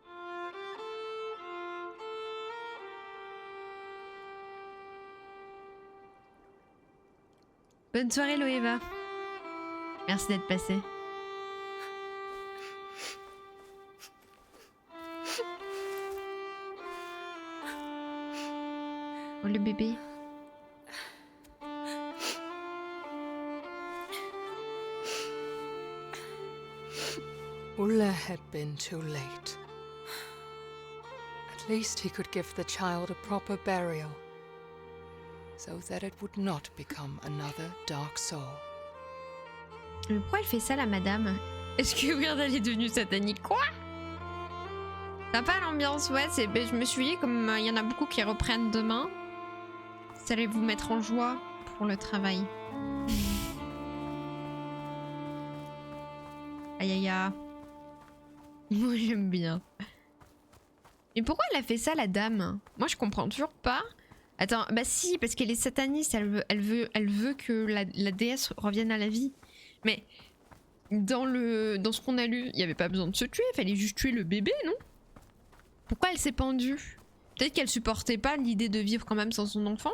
Bonne soirée Loeva. Merci d'être passé. Oh le bébé. Ulla had been too late. At least he could give the child a proper burial, so that it would not become another dark soul. Mais pourquoi elle fait ça la madame? Est-ce que Weird elle est devenue satanique? Quoi? T'as pas l'ambiance? Ouais, je me suis dit comme il y en a beaucoup qui reprennent demain, ça allait vous mettre en joie pour le travail. Aïe aïe aïe. Moi j'aime bien. Mais pourquoi elle a fait ça la dame? Moi je comprends toujours pas. Attends, bah si, parce qu'elle est sataniste, elle veut que la déesse revienne à la vie. Mais dans ce qu'on a lu, il n'y avait pas besoin de se tuer, il fallait juste tuer le bébé, non? Pourquoi elle s'est pendue? Peut-être qu'elle supportait pas l'idée de vivre quand même sans son enfant?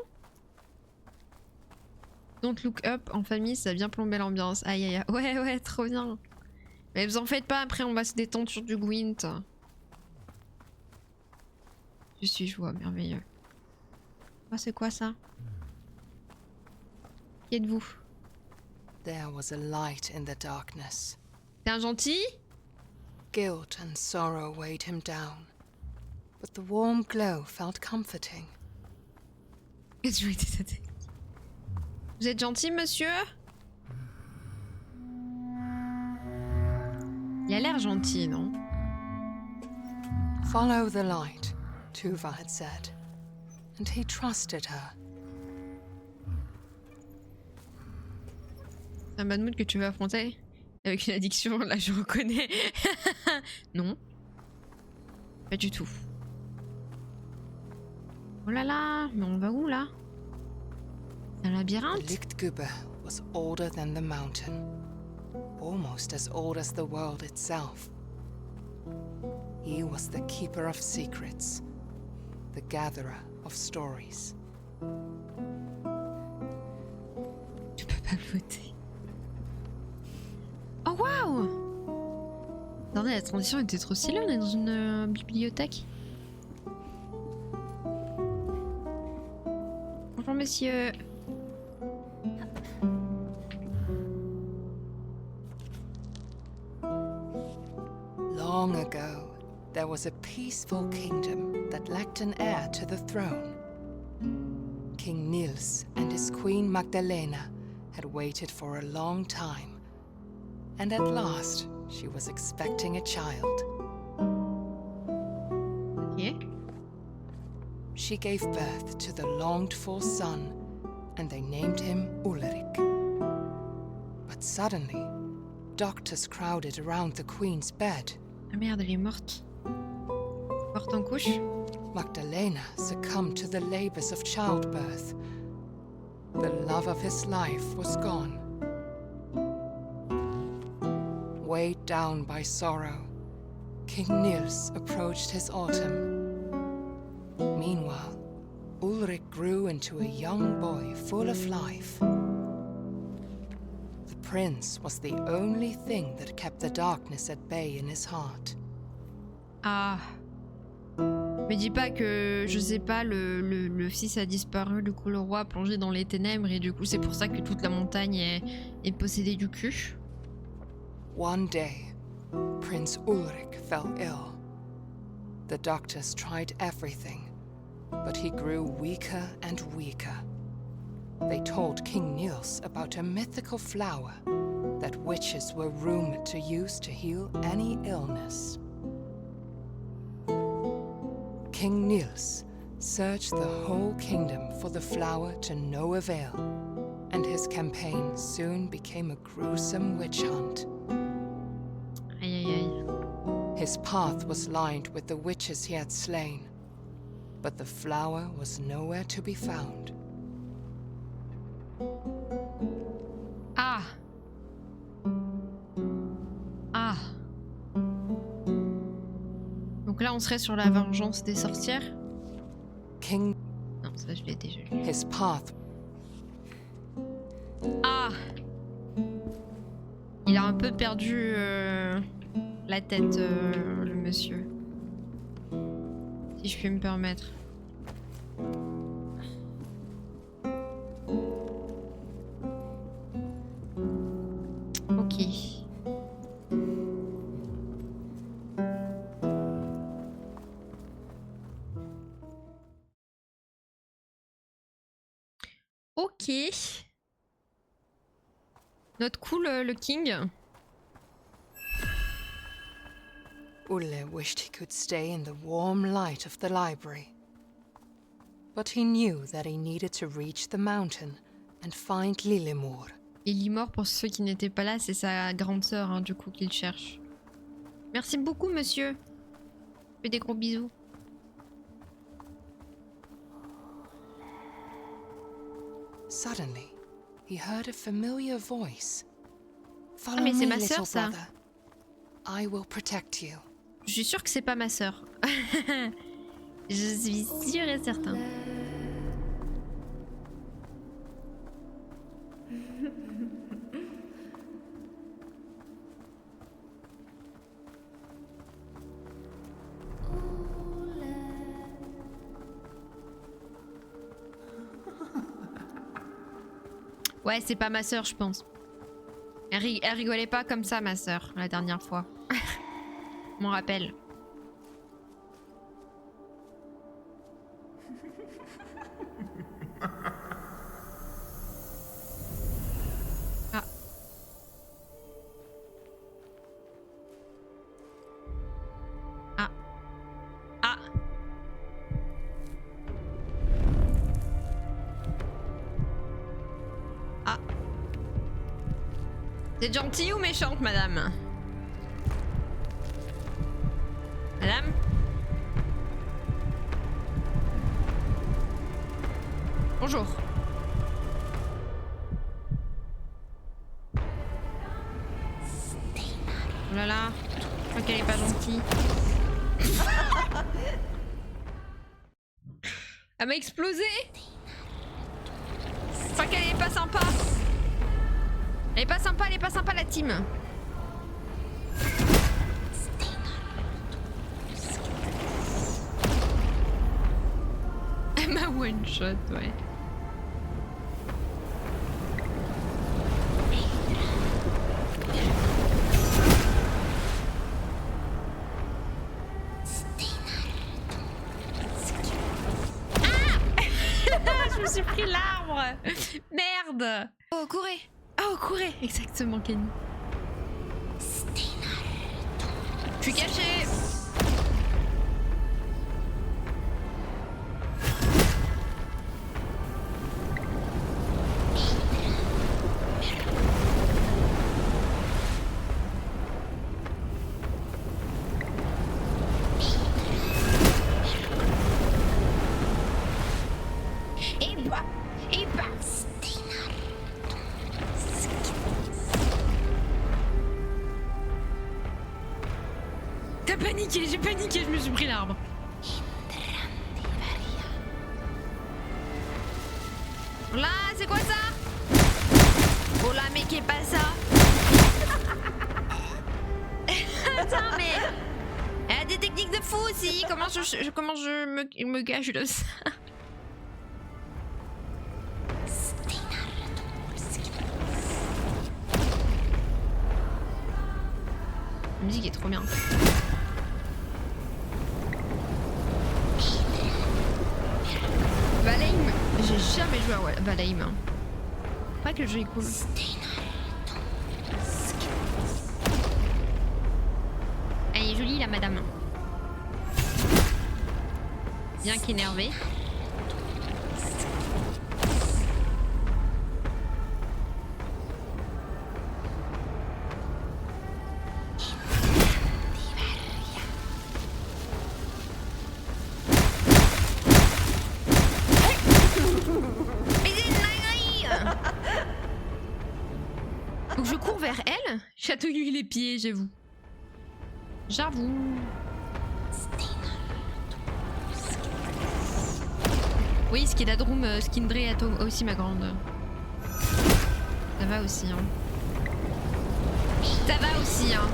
Don't look up en famille, ça a bien plombé l'ambiance. Aïe aïe aïe. Ouais ouais, trop bien. Mais vous en faites pas, après on va se détendre sur du Gwent. Je suis joie, merveilleux. Oh, c'est quoi ça? Qui êtes-vous? There was a light in the darkness. T'es un gentil? Guilt and sorrow weighed him down, but the warm glow felt comforting. Qu'est-ce que je lui ai dit? Vous êtes gentil, monsieur? Il a l'air gentil, non? Follow the light, Tuva had said, and he trusted her. C'est un bad mood que tu veux affronter? Avec une addiction, là je reconnais. Non. Pas du tout. Oh là là, mais on va où là? C'est un The labyrinthe? Lichtgubbe was older than the mountain, almost as old as the world itself. He was the keeper of secrets, the gatherer of stories. Tu peux pas voter. Oh waouh! Attendez, la transition était trop stylée, on est dans une bibliothèque. Bonjour monsieur. Long ago, there was a peaceful kingdom that lacked an heir to the throne. King Niels and his queen Magdalena had waited for a long time, and at last she was expecting a child. Ok. She gave birth to the longed-for son, and they named him Ulrich. But suddenly, doctors crowded around the queen's bed. Ah merde, elle est morte. Morte en couche. Magdalena succumbed to the labors of childbirth. The love of his life was gone. Weighed down by sorrow, King Niels approached his autumn. Meanwhile, Ulrich grew into a young boy full of life. The prince was the only thing that kept the darkness at bay in his heart. Ah. Me dis pas que, je sais pas, le fils a disparu, du coup le roi a plongé dans les ténèbres et du coup c'est pour ça que toute la montagne est possédée du cul. One day, Prince Ulrich fell ill. The doctors tried everything, but he grew weaker and weaker. They told King Niels about a mythical flower that witches were rumored to use to heal any illness. King Niels searched the whole kingdom for the flower to no avail, and his campaign soon became a gruesome witch hunt. Aïe aïe aïe. His path was lined with the witches he had slain, but the flower was nowhere to be found. Ah. Ah. Donc là on serait sur la vengeance des sorcières. King, Non, ça je l'ai déjà lu. his path, Ah. Il a un peu perdu la tête, le monsieur. Si je puis me permettre. Ok. Ok. Notre cool, le king. Ulle wished he could stay in the warm light of the library. But he knew that he needed to reach the mountain and find Lillemor. Et Limor, pour ceux qui n'étaient pas là, c'est sa grande sœur, hein, du coup, qu'il cherche. Merci beaucoup, monsieur. Fais des gros bisous. Suddenly, he heard a familiar voice. Follow mais c'est me, ma little sœur, ça. brother. I will protect you. Je suis sûre que c'est pas ma sœur. Je suis sûre et certain. Ouais, c'est pas ma sœur, je pense. Elle rigolait pas comme ça, ma sœur, la dernière fois. M'en rappelle. Ah. Ah. Ah. Ah. T'es gentille ou méchante, madame? Madame? Bonjour. Oh là là, je crois qu'elle est pas gentille. Elle m'a explosé. Je crois qu'elle est pas sympa. Elle est pas sympa la team. Elle m'a one shot, ouais. Je me suis pris l'arbre. Merde. Oh, courez. Oh, courez. Exactement, Kenny. Je suis cachée. J'ai paniqué, je me suis pris l'arbre. Là, c'est quoi ça? Oh là, mais qu'est pas ça? Attends, mais elle a des techniques de fou aussi. Comment je me cache de ça? La musique est trop bien. Valheim, j'ai jamais joué à Valheim. Pas que le jeu est cool. Elle est jolie la madame. Bien qu'énervée. Donc je cours vers elle, chatouille les pieds, j'avoue. J'avoue. Oui, Skidadrum, Skindre Atom aussi ma grande. Ça va aussi, hein. Ça va aussi, hein.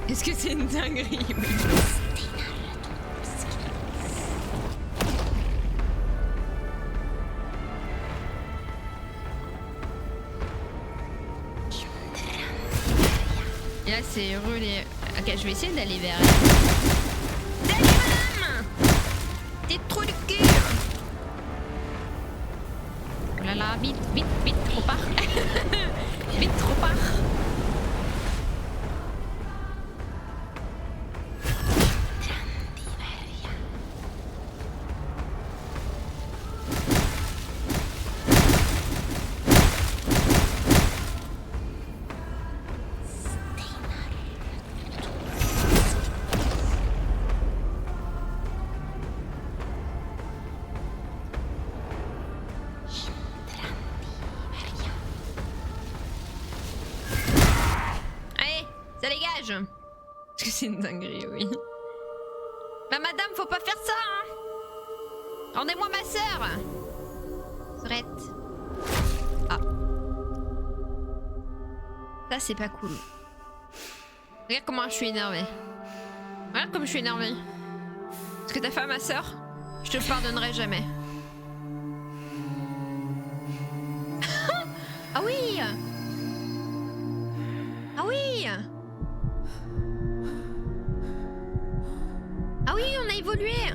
Est-ce que c'est une dinguerie? Oui. Et là c'est relais. Ok, je vais essayer d'aller vers elle. Salut madame! T'es trop du cul! Oh là là, vite, vite, vite, trop part! Vite, trop part! Parce que c'est une dinguerie, oui. Bah madame, faut pas faire ça, hein. Rendez-moi ma sœur. Sœurette. Ah. Ça, c'est pas cool. Regarde comment je suis énervée. Regarde comme je suis énervée. Ce que t'as fait à ma sœur, je te le pardonnerai jamais. Ah oui. Ah oui. Ah oui, on a évolué.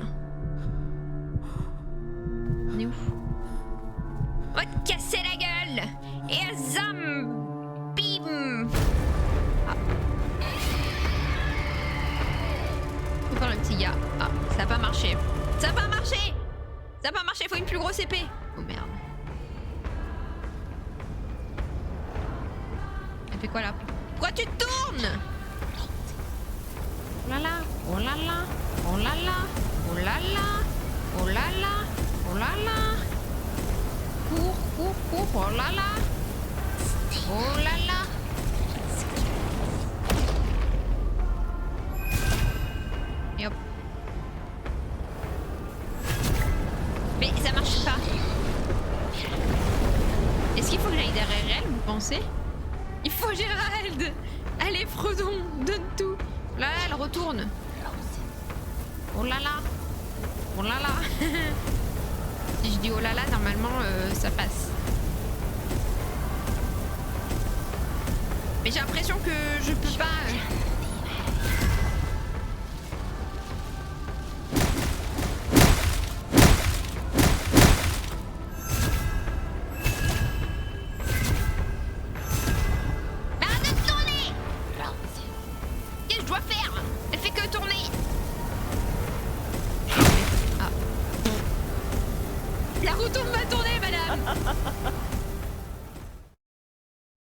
On est où? On va te casser la gueule. Et zam. Bim. Ah. Faut faire le petit gars. Ah, ça a pas marché. Ça a pas marché. Ça a pas marché, faut une plus grosse épée. Oh merde. Elle fait quoi là? Pourquoi tu tournes? Oh là là, oh là là, oh là là, oh là là, oh là là, oh là là. Cours, cours, cours, oh là là. Oh là là. Et hop. Mais ça marche pas. Est-ce qu'il faut que j'aille derrière elle, vous pensez? Il faut Gérald. Allez, Frodon, donne tout. Là, elle retourne. Oh là là. Oh là là. Si je dis oh là là, normalement, ça passe. Mais j'ai l'impression que je peux pas...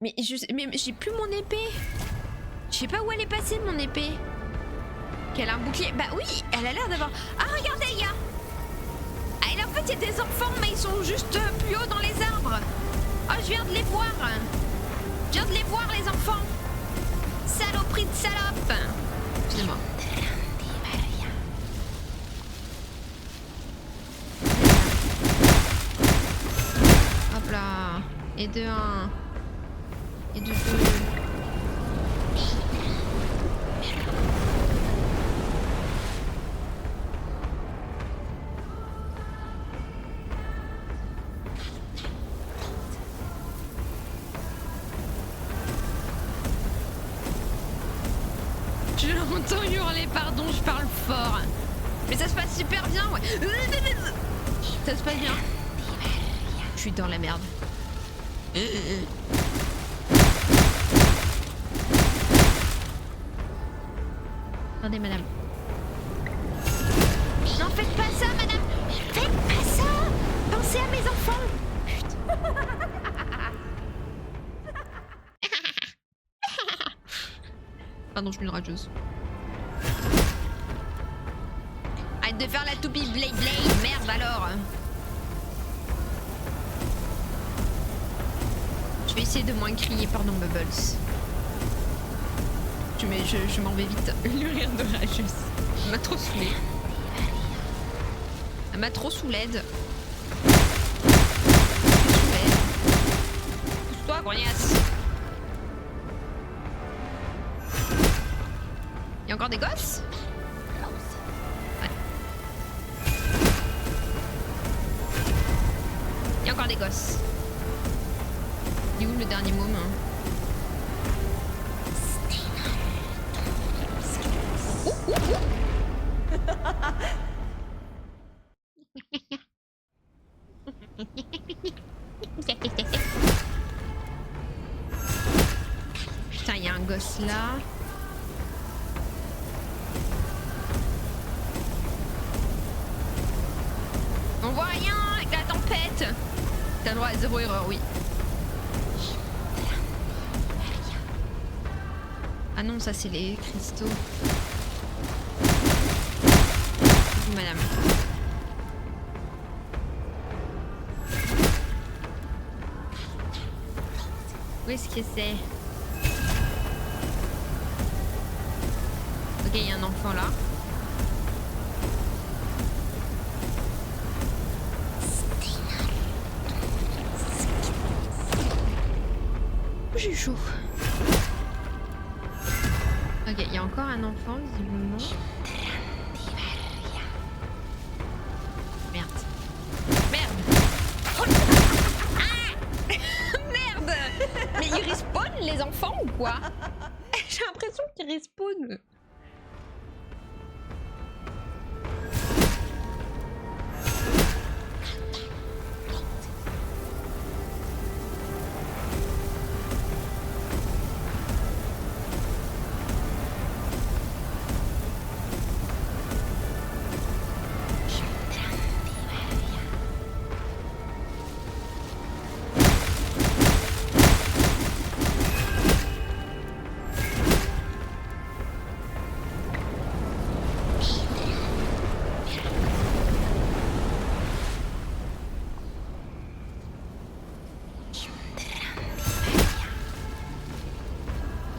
Mais j'ai plus mon épée. Je sais pas où elle est passée mon épée. Qu'elle a un bouclier. Bah oui, elle a l'air d'avoir... Ah regardez, il y a... Ah et là en fait il y a des enfants mais ils sont juste plus haut dans les arbres. Oh je viens de les voir. Je viens de les voir les enfants. Saloperie de salope. Excusez-moi. Hop là. Et de 1. Et de 2. Je l'entends hurler, pardon, je parle fort. Mais ça se passe super bien, ouais. Ça se passe bien. Je suis dans la merde. Attendez, madame. Non, faites pas ça, madame. Faites pas ça. Pensez à mes enfants. Putain. Pardon, je suis une rageuse. Arrête de faire la toupie blade blade. Merde alors. Je vais essayer de moins crier, pardon Bubbles. Je m'en vais vite. Le rire de rageuse. Elle m'a trop saoulée. Elle m'a trop saoulée. Pousse-toi, grognasse. Il y a encore des gosses? Ouais. Il y a encore des gosses. Il est où le dernier môme hein? Putain, il y a un gosse là. On voit rien avec la tempête. T'as le droit à 0 erreur, oui. Ah non, ça c'est les cristaux. Madame. Où est-ce que c'est? Ok, il y a un enfant là. J'ai chaud. Ok, il y a encore un enfant visiblement. Merde. Merde. Oh, ah merde. Mais ils respawnent les enfants ou quoi? J'ai l'impression qu'ils respawnent.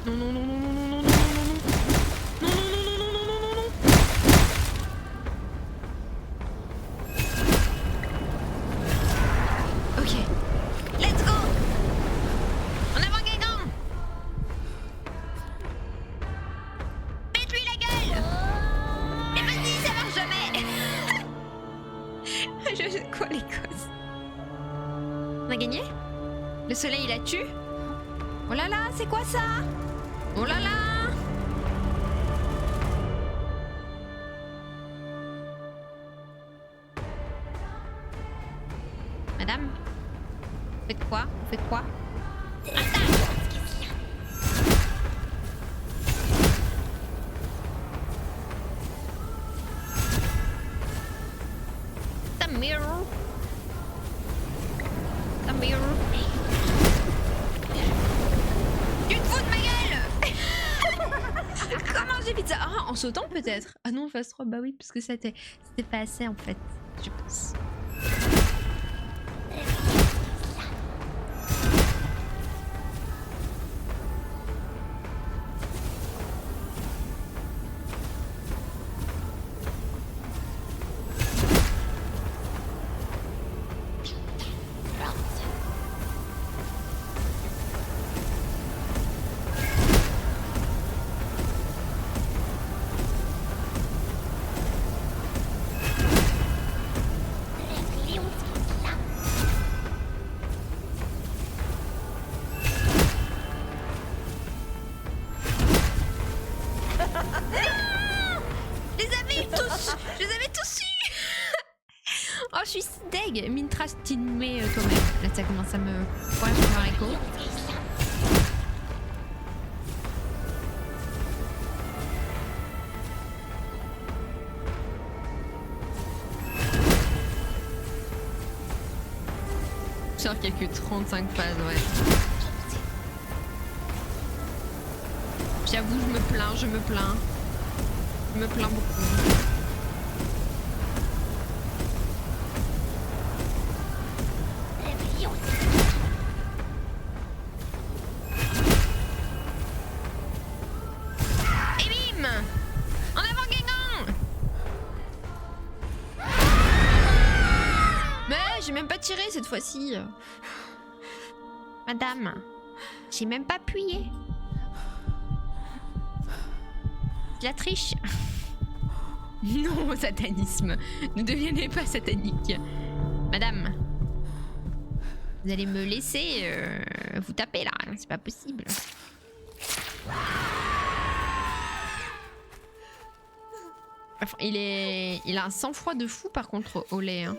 Non, non, non, non, non, non, non, non, non, non, non, non, non, non, non, non, non. Ok, let's go. En avant Guégan. Pète-lui la gueule. Mais vas-y, ça marche jamais. Quoi les causes? On a gagné? Le soleil la tue? Oh là là, c'est quoi ça? Oh là là! Madame? Vous faites quoi? Vous faites quoi? Tamir! Tamir! Tu te fous de ma gueule! Comment j'ai fait ça? Ah, en sautant peut-être? Ah non, phase 3, bah oui, parce que c'était pas assez en fait, je pense. Oh, je suis si deg. Mintra, t'inmets toi-même. Là, ça commence à me... Ouais, je vais écho. Genre qu'il n'y a que 35 phases, ouais. J'avoue, je me plains. Je me plains beaucoup. Cette fois-ci. Madame, j'ai même pas appuyé. La triche. Non, satanisme. Ne devenez pas satanique. Madame, vous allez me laisser vous taper là. C'est pas possible. Enfin, il a un sang-froid de fou par contre au lait. Hein.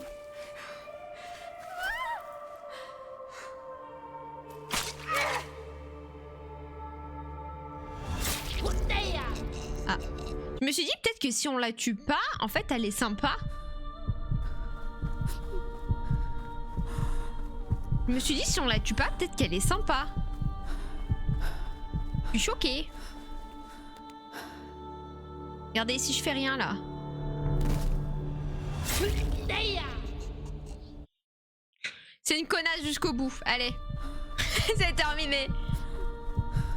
Je me suis dit peut-être que si on la tue pas, en fait elle est sympa. Je me suis dit si on la tue pas, peut-être qu'elle est sympa. Je suis choquée. Regardez si je fais rien là. C'est une connasse jusqu'au bout. Allez. C'est terminé.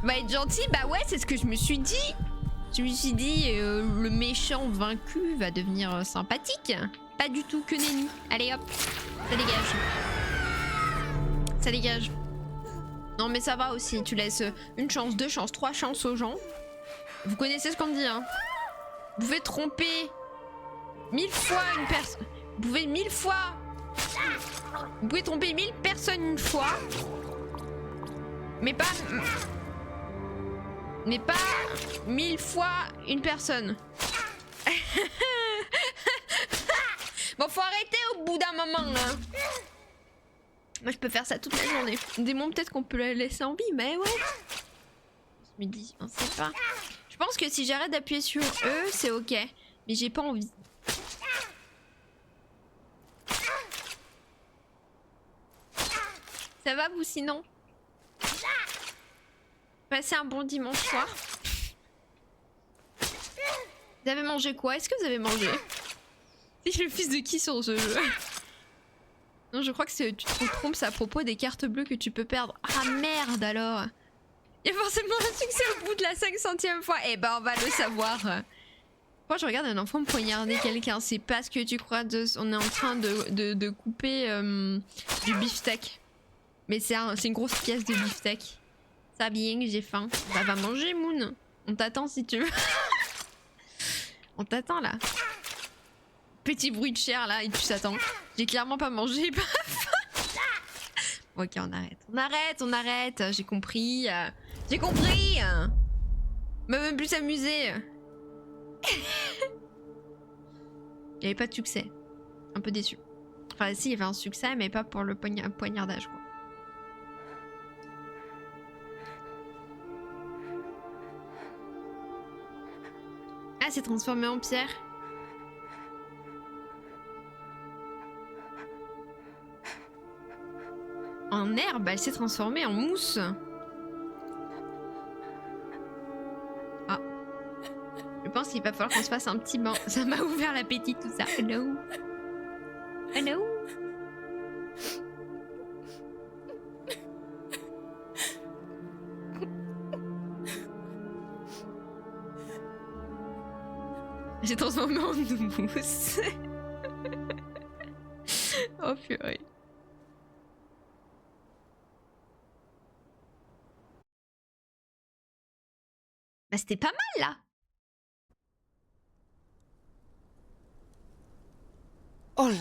Va être gentil, bah ouais, c'est ce que je me suis dit. Je me suis dit, le méchant vaincu va devenir sympathique. Pas du tout, que nenni. Allez hop, ça dégage. Ça dégage. Non mais ça va aussi, tu laisses une chance, 2 chances, 3 chances aux gens. Vous connaissez ce qu'on dit, hein. Vous pouvez tromper 1000 fois une personne. Vous pouvez 1000 fois... Vous pouvez tromper 1000 personnes une fois. Mais pas 1000 fois une personne. Bon, faut arrêter au bout d'un moment, là. Moi, je peux faire ça toute la journée. Démon, peut-être qu'on peut la laisser en vie, mais ouais. Je me dis, on sait pas. Je pense que si j'arrête d'appuyer sur eux, c'est ok. Mais j'ai pas envie. Ça va, vous, sinon? Passez un bon dimanche soir. Vous avez mangé quoi? Est-ce que vous avez mangé? C'est le fils de qui sur ce jeu? Non, je crois que tu te trompes, c'est à propos des cartes bleues que tu peux perdre. Ah merde alors! Il y a forcément un succès au bout de la 500e fois. Eh ben on va le savoir. Moi je regarde un enfant poignarder quelqu'un. C'est pas ce que tu crois. On est en train de couper du beefsteak. Mais c'est une grosse pièce de beefsteak. Ça bien, j'ai faim. Bah va manger Moon. On t'attend si tu veux. On t'attend là. Petit bruit de chair là et tu s'attends. J'ai clairement pas mangé. Ok, on arrête. On arrête. J'ai compris. J'ai compris. On va même plus s'amuser. Il n'y avait pas de succès. Un peu déçu. Enfin, si, il y avait un succès, mais pas pour le poignardage, quoi. Ah, c'est transformé en pierre. En herbe, elle s'est transformée en mousse. Ah. Je pense qu'il va falloir qu'on se fasse un petit bain. Ça m'a ouvert l'appétit, tout ça. Hello. Hello. J'ai transformé en mousse. Oh purée. Bah c'était pas mal là. Ola,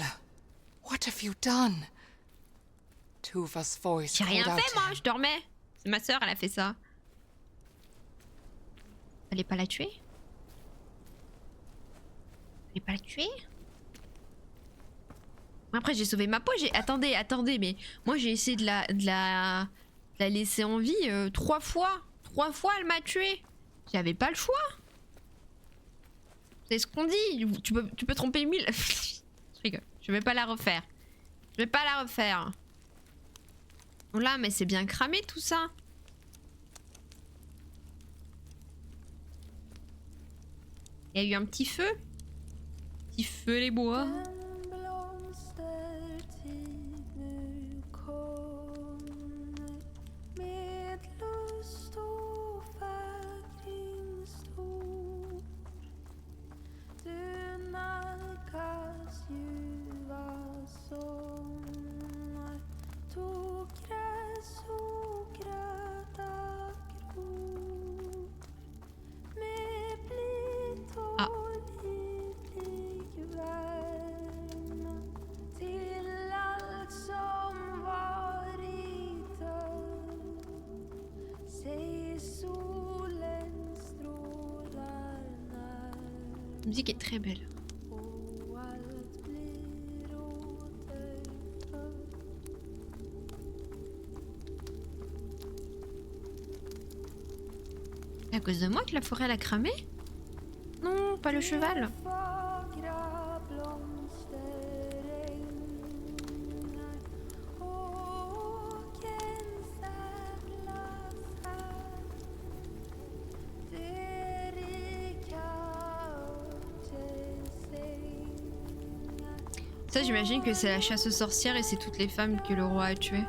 what have you done? Tuva's voice J'ai rien called out fait to moi, him. je dormais. C'est ma sœur, elle a fait ça. Fallait pas la tuer? Fallait pas la tuer? Après j'ai sauvé ma peau, attendez, mais moi j'ai essayé de la laisser en vie 3 fois. 3 fois elle m'a tué. J'avais pas le choix. C'est ce qu'on dit. Tu peux tromper 1000. Je rigole. Je vais pas la refaire. Je vais pas la refaire. Oh là, mais c'est bien cramé tout ça. Il y a eu un petit feu. Petit feu les bois. Ah. La musique est très belle. C'est à cause de moi que la forêt l'a cramé? Non, pas le cheval. Ça, j'imagine que c'est la chasse aux sorcières et c'est toutes les femmes que le roi a tuées.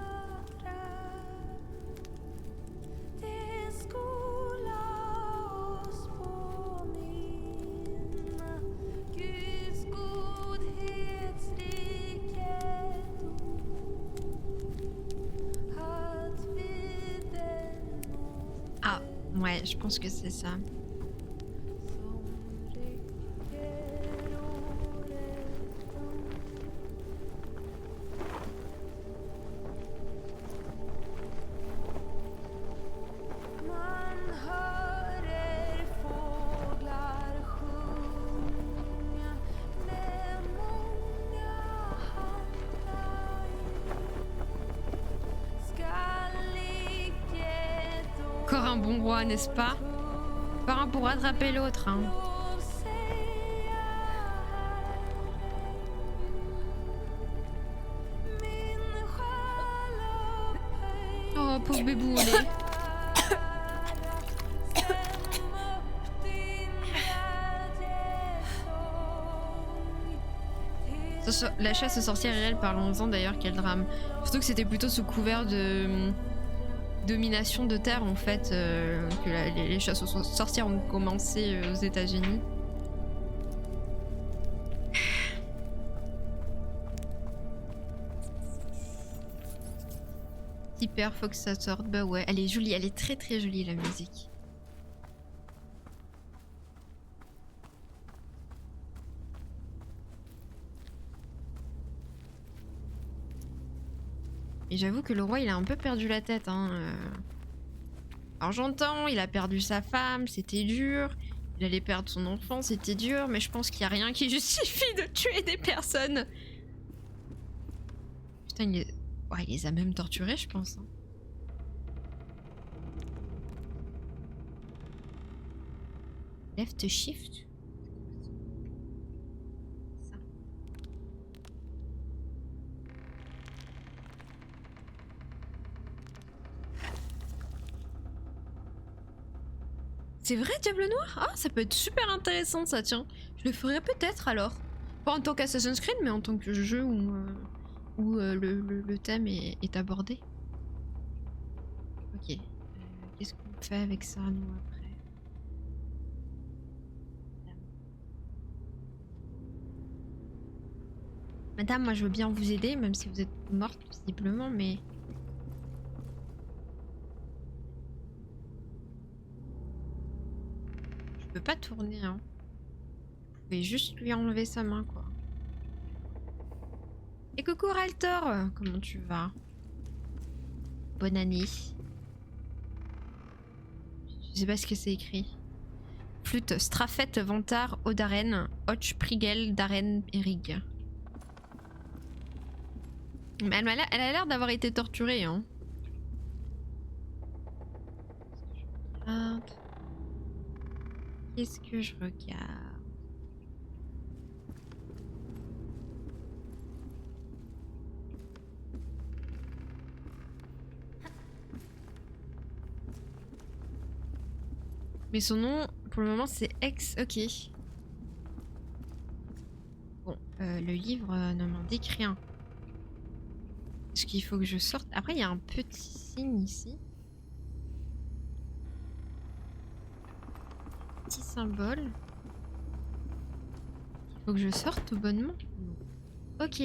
Ah, ouais, je pense que c'est ça. Encore un bon roi, n'est-ce pas? Pas un pour rattraper l'autre, hein. Oh, pauvre bébou, on est... La chasse aux sorcières est réelle, parlons-en d'ailleurs, quel drame. Surtout que c'était plutôt sous couvert de domination de terre en fait que les chasses aux sorcières ont commencé aux États-Unis. Hyper, faut que ça sorte. Bah ouais, elle est jolie, elle est très très jolie la musique. Et j'avoue que le roi, il a un peu perdu la tête. Hein. Alors j'entends, il a perdu sa femme, c'était dur. Il allait perdre son enfant, c'était dur. Mais je pense qu'il n'y a rien qui justifie de tuer des personnes. Putain, ouais, il les a même torturés, je pense. Hein. Left shift. Ça. C'est vrai, Diable Noir? Ah, ça peut être super intéressant ça, tiens. Je le ferais peut-être alors. Pas en tant qu'Assassin's Creed, mais en tant que jeu où le thème est abordé. Ok. Qu'est-ce qu'on fait avec ça, nous, après? Madame, moi je veux bien vous aider, même si vous êtes morte visiblement, mais... Je peux pas tourner, hein. Vous pouvez juste lui enlever sa main, quoi. Et coucou Raltor, comment tu vas? Bonne année. Je sais pas ce que c'est écrit. Flûte, Strafet, Vantar, Odaren, Och, Prigel, Daren et Rig. Mais elle a l'air d'avoir été torturée, hein. Qu'est-ce que je regarde? Mais son nom, pour le moment, c'est Ex. Ok. Bon, le livre ne m'indique rien. Est-ce qu'il faut que je sorte? Après, il y a un petit signe ici. Petit symbole. Il faut que je sorte au bonnement. Ok.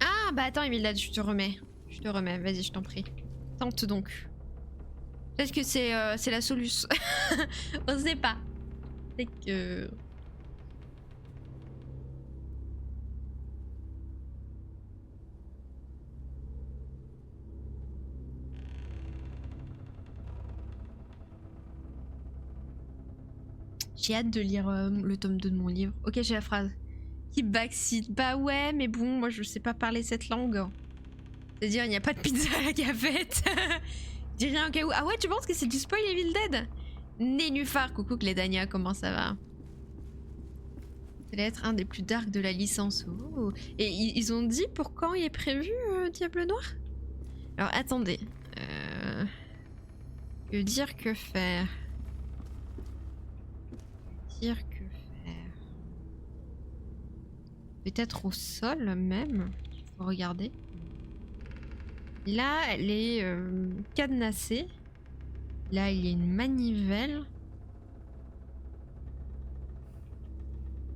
Ah, bah attends, Emile, je te remets. Je te remets, vas-y, je t'en prie. Tente donc. Peut-être que c'est la solution. On sait pas. C'est que... J'ai hâte de lire le tome 2 de mon livre. Ok, j'ai la phrase. Keep backseat. Bah ouais, mais bon, moi je sais pas parler cette langue. C'est-à-dire, il n'y a pas de pizza à la gavette. Dis rien au cas où. Ah ouais, tu penses que c'est du spoil Evil Dead? Nénuphar, coucou Clédania, comment ça va? Ça va être un des plus dark de la licence. Oh. Et ils ont dit pour quand il est prévu Diable Noir? Alors attendez. Que dire, que faire? Que faire? Peut-être au sol même. Il faut regarder. Là, elle est cadenassée. Là, il y a une manivelle.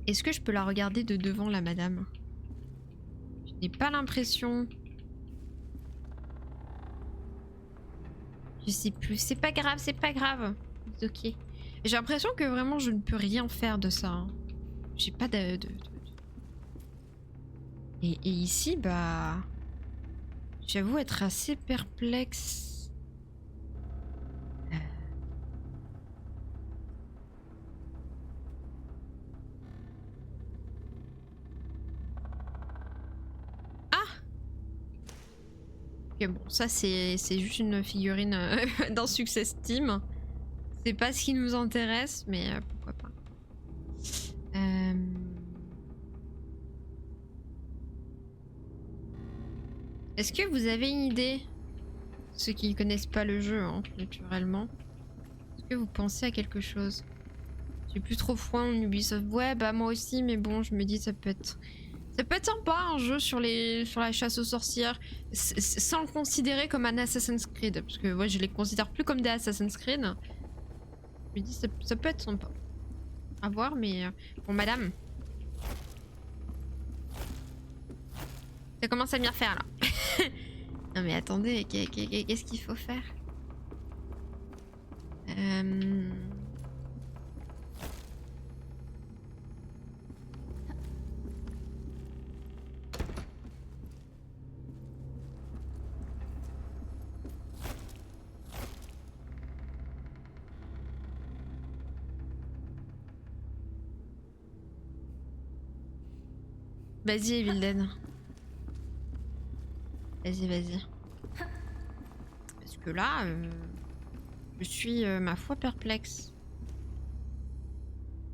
Est-ce que je peux la regarder de devant, la madame? Je n'ai pas l'impression. Je sais plus. C'est pas grave, c'est pas grave. C'est ok. J'ai l'impression que vraiment, je ne peux rien faire de ça. Hein. J'ai pas de... Et ici, bah... J'avoue être assez perplexe. Ah! Ok, bon, ça c'est juste une figurine d'un Success Team. C'est pas ce qui nous intéresse, mais pourquoi pas. Est-ce que vous avez une idée? Ceux qui ne connaissent pas le jeu, hein, naturellement. Est-ce que vous pensez à quelque chose? J'ai plus trop froid en Ubisoft. Ouais, bah moi aussi, mais bon, je me dis ça peut être sympa un jeu sur la chasse aux sorcières, sans le considérer comme un Assassin's Creed, parce que ouais, je les considère plus comme des Assassin's Creed. Je me dis ça peut être sympa. À voir, mais bon, madame. Ça commence à bien faire là. Non mais attendez, qu'est-ce qu'il faut faire? Vas-y, Evil Dead. Vas-y, vas-y. Parce que là, je suis, ma foi, perplexe.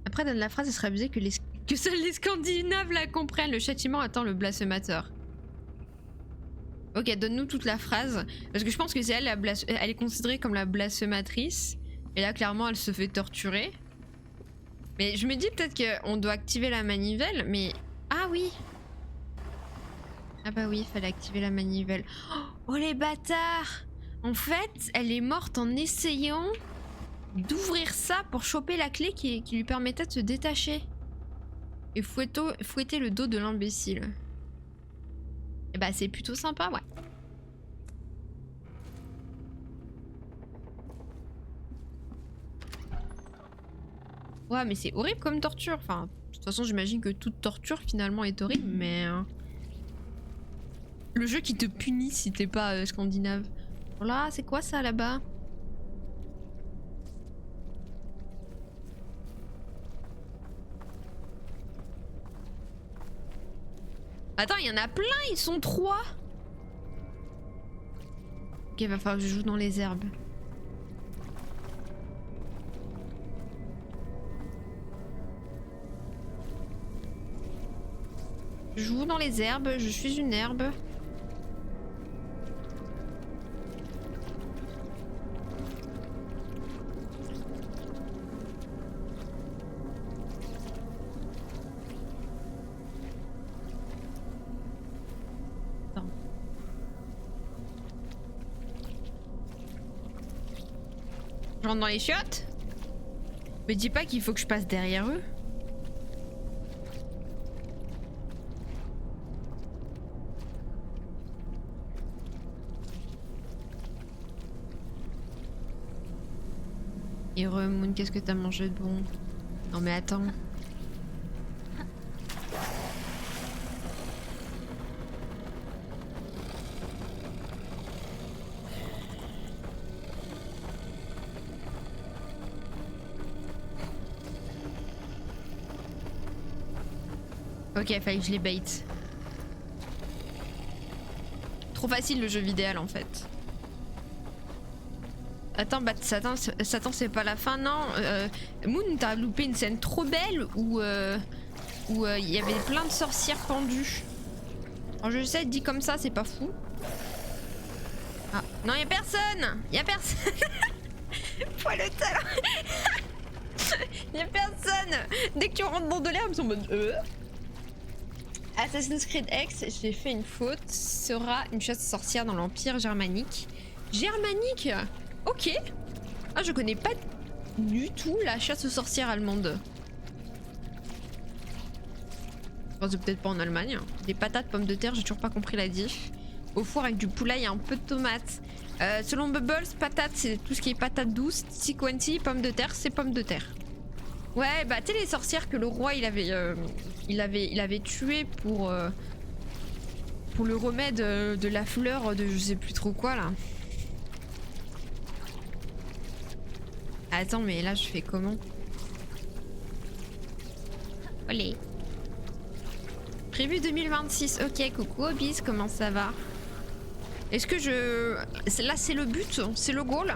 Après, dans la phrase, il serait abusé que seuls les Scandinaves la comprennent. Le châtiment attend le blasphémateur. Ok, donne-nous toute la phrase. Parce que je pense que c'est elle, elle est considérée comme la blasphématrice. Et là, clairement, elle se fait torturer. Mais je me dis peut-être qu'on doit activer la manivelle, mais... Ah oui! Ah bah oui, il fallait activer la manivelle. Oh les bâtards! En fait, elle est morte en essayant d'ouvrir ça pour choper la clé qui lui permettait de se détacher. Et fouetter le dos de l'imbécile. Et bah c'est plutôt sympa, ouais. Ouais, mais c'est horrible comme torture. Enfin, de toute façon, j'imagine que toute torture finalement est horrible, mais... Le jeu qui te punit si t'es pas scandinave. Voilà, c'est quoi ça là-bas? Attends, il y en a plein, ils sont 3. Ok, va falloir que je joue dans les herbes. Je joue dans les herbes, je suis une herbe. Attends. Je rentre dans les chiottes? Me dis pas qu'il faut que je passe derrière eux. Et Moon, qu'est-ce que t'as mangé de bon? Non mais attends. Ok, fallait que je les bait. Trop facile le jeu vidéo en fait. Attends, bah Satan c'est pas la fin, non. Moon, t'as loupé une scène trop belle où il y avait plein de sorcières pendues. Alors je sais, dit comme ça, c'est pas fou. Ah, non, y'a personne! Y'a personne! Poil le talent! Y'a personne! Dès que tu rentres dans de l'herbe, ils sont en mode Assassin's Creed X, j'ai fait une faute, sera une chasse aux sorcières dans l'Empire germanique. Germanique? Ok. Ah, je connais pas du tout la chasse aux sorcières allemande. Enfin, c'est peut-être pas en Allemagne. Des patates, pommes de terre, j'ai toujours pas compris la diff. Au four avec du poulaille et un peu de tomates. Selon Bubbles, patates, c'est tout ce qui est patates douces. Sequency, pommes de terre, c'est pommes de terre. Ouais, bah tu sais les sorcières que le roi il avait tué pour le remède de la fleur de je sais plus trop quoi là. Attends, mais là je fais comment? Olé. Prévu 2026. Ok, coucou Obis, comment ça va? Est-ce que je... Là c'est le but, c'est le goal.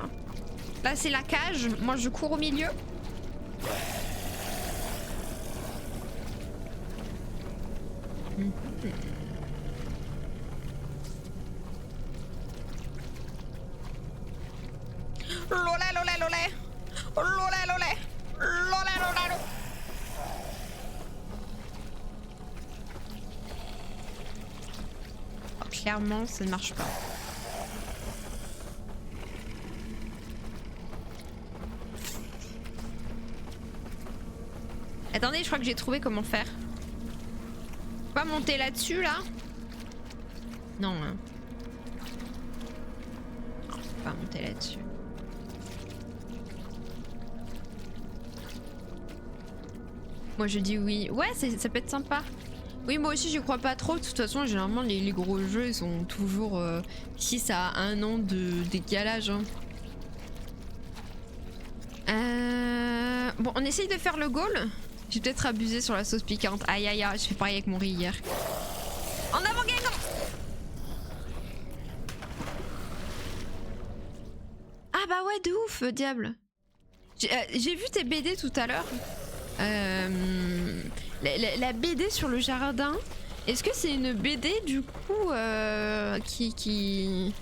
Là c'est la cage, moi je cours au milieu. Lolé, lolé, lolé. Lolé, lolé. Lolé, lolé. Oh, clairement, ça ne marche pas. Attendez, je crois que j'ai trouvé comment faire. Pas monter là-dessus, là? Non, hein. Pas monter là-dessus. Moi je dis oui. Ouais, ça peut être sympa. Oui, moi aussi j'y crois pas trop. De toute façon, généralement les gros jeux ils sont toujours 6 à 1 an de décalage. Hein. Bon, on essaye de faire le goal. J'ai peut-être abusé sur la sauce piquante. Aïe aïe aïe, je fais pareil avec mon riz hier. bah ouais, de ouf, diable. J'ai vu tes BD tout à l'heure. La BD sur le jardin. Est-ce que c'est une BD du coup qui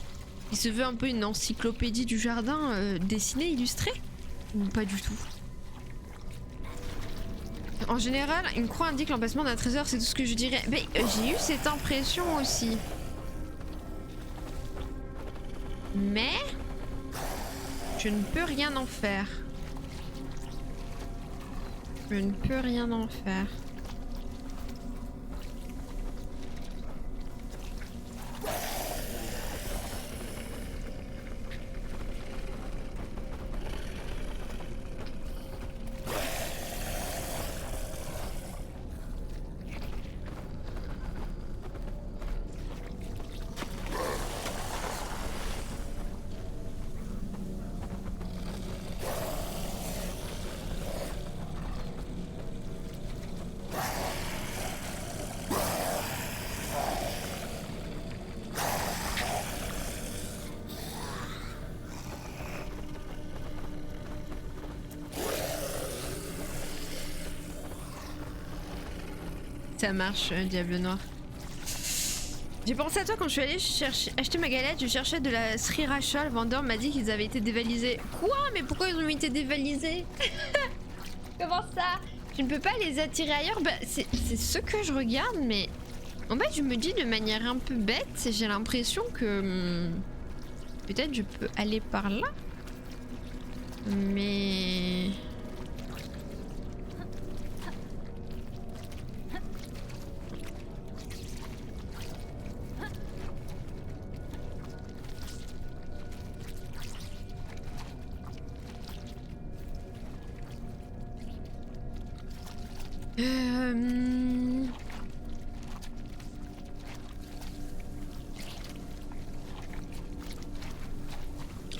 se veut un peu une encyclopédie du jardin dessinée, illustrée? Ou pas du tout? En général, une croix indique l'emplacement d'un trésor, c'est tout ce que je dirais. Mais j'ai eu cette impression aussi. Mais je ne peux rien en faire. Je ne peux rien en faire. Ça marche, Diable Noir. J'ai pensé à toi quand je suis allée acheter ma galette, je cherchais de la sriracha, le vendeur m'a dit qu'ils avaient été dévalisés. Quoi? Mais pourquoi ils ont été dévalisés? Comment ça? Tu ne peux pas les attirer ailleurs? Bah c'est ce que je regarde, mais en fait je me dis de manière un peu bête, j'ai l'impression que peut-être je peux aller par là. Mais...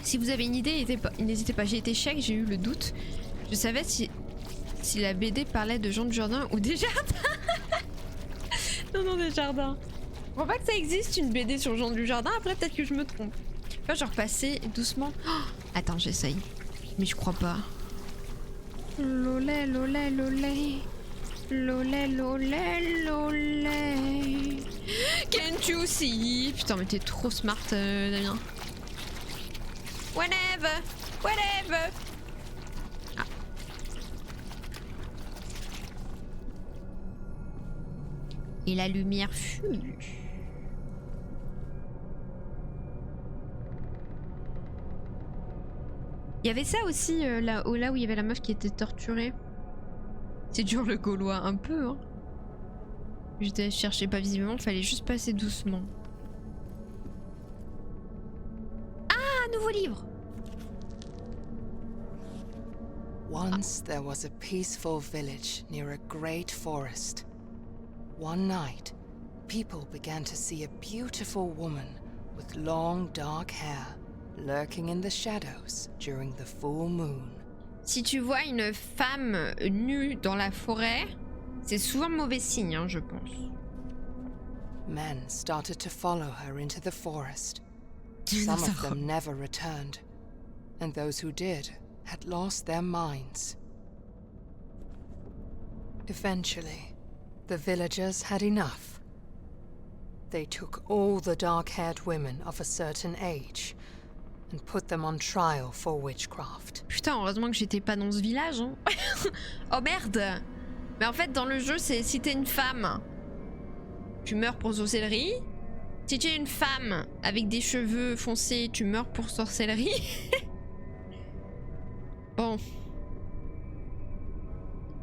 Si vous avez une idée, n'hésitez pas. J'ai été chèque, j'ai eu le doute. Je savais si la BD parlait de gens du jardin ou des jardins. Non, des jardins. Je crois pas que ça existe une BD sur gens du jardin. Après, peut-être que je me trompe. Enfin, genre passer doucement. Oh, attends, j'essaye. Mais je crois pas. Lolé, lolé, lolé. Lolé, lolé, lolé. Can't you see? Putain, mais t'es trop smart, Damien. Whatever, whatever. Ah. Et la lumière fut. Il y avait ça aussi là où il y avait la meuf qui était torturée. C'est dur le gaulois, un peu, hein. Je cherchais pas visiblement, fallait juste passer doucement. Ah, nouveau livre. Once there was a peaceful village near a great forest. One night, people began to see a beautiful woman with long dark hair lurking in the shadows during the full moon. Si tu vois une femme nue dans la forêt, c'est souvent mauvais signe, hein, je pense. Men started to follow her into the forest. Some of them never returned, and those who did had lost their minds. Eventually, the villagers had enough. They took all the dark-haired women of a certain age and put them on trial for witchcraft. Putain, heureusement que j'étais pas dans ce village, hein. Oh merde. Mais en fait, dans le jeu, c'est si t'es une femme, tu meurs pour sorcellerie. Si tu es une femme avec des cheveux foncés, tu meurs pour sorcellerie. Bon.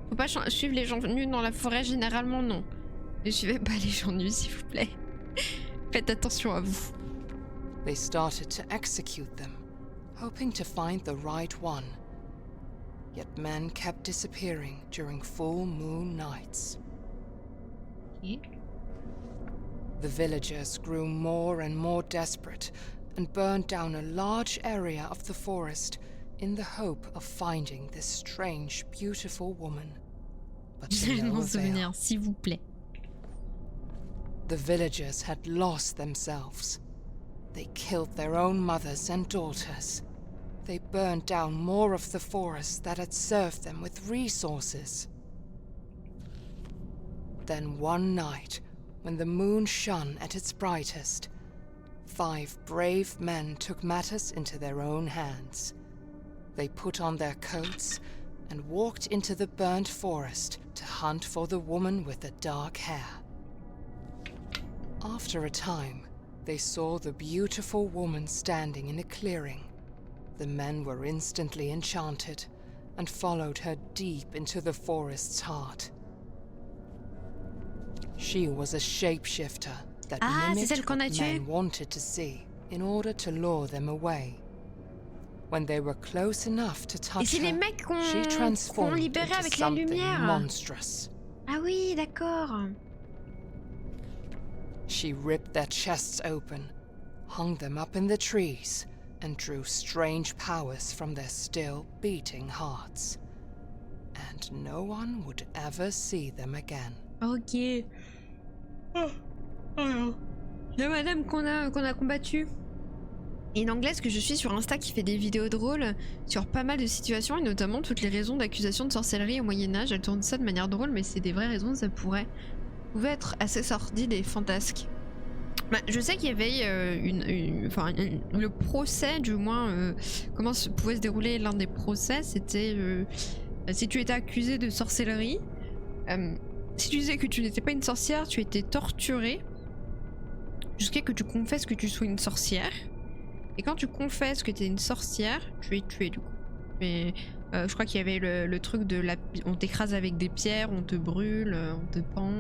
Faut pas suivre les gens nus dans la forêt, généralement non. Ne suivez pas les gens nus, s'il vous plaît. Faites attention à vous. They started to execute them, hoping to find the right one. Yet men kept disappearing during full moon nights. The villagers grew more and more desperate and burned down a large area of the forest in the hope of finding this strange, beautiful woman. But to no avail. S'il vous plaît. The villagers had lost themselves. They killed their own mothers and daughters. they burned down more of the forest that had served them with resources. Then one night, when the moon shone at its brightest, 5 brave men took matters into their own hands. They put on their coats and walked into the burnt forest to hunt for the woman with the dark hair. After a time, they saw the beautiful woman standing in a clearing. The men were instantly enchanted and followed her deep into the forest's heart. She was a shapeshifter that c'est celle mimicked qu'on a what tuée. men wanted to see in order to lure them away. When they were close enough to Et touch c'est les her, mecs she qu'on transformed libérait into avec la something lumière. monstrous. Ah oui, d'accord. She ripped their chests open, hung them up in the trees, and drew strange powers from their still beating hearts. And no one would ever see them again. Ok. La madame qu'on a combattue. Et une anglaise que je suis sur Insta qui fait des vidéos drôles sur pas mal de situations et notamment toutes les raisons d'accusation de sorcellerie au Moyen-Âge. Elle tourne ça de manière drôle, mais c'est des vraies raisons, ça pouvait être assez sordide et fantasque. Bah, je sais qu'il y avait le procès, du moins, comment pouvait se dérouler l'un des procès, c'était si tu étais accusé de sorcellerie, si tu disais que tu n'étais pas une sorcière, tu étais torturé jusqu'à ce que tu confesses que tu sois une sorcière. Et quand tu confesses que tu es une sorcière, tu es tué du coup. Mais je crois qu'il y avait le truc de on t'écrase avec des pierres, on te brûle, on te pend.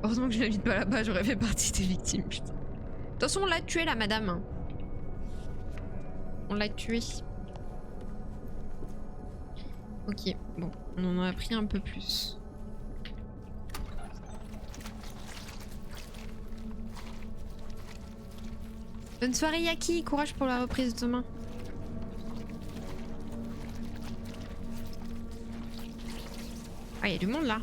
Heureusement que je n'habite pas là-bas, j'aurais fait partie des victimes, putain. De toute façon, on l'a tué la madame. On l'a tué. Ok, bon, on en a pris un peu plus. Bonne soirée Yaki, courage pour la reprise demain. Ah, il y a du monde là.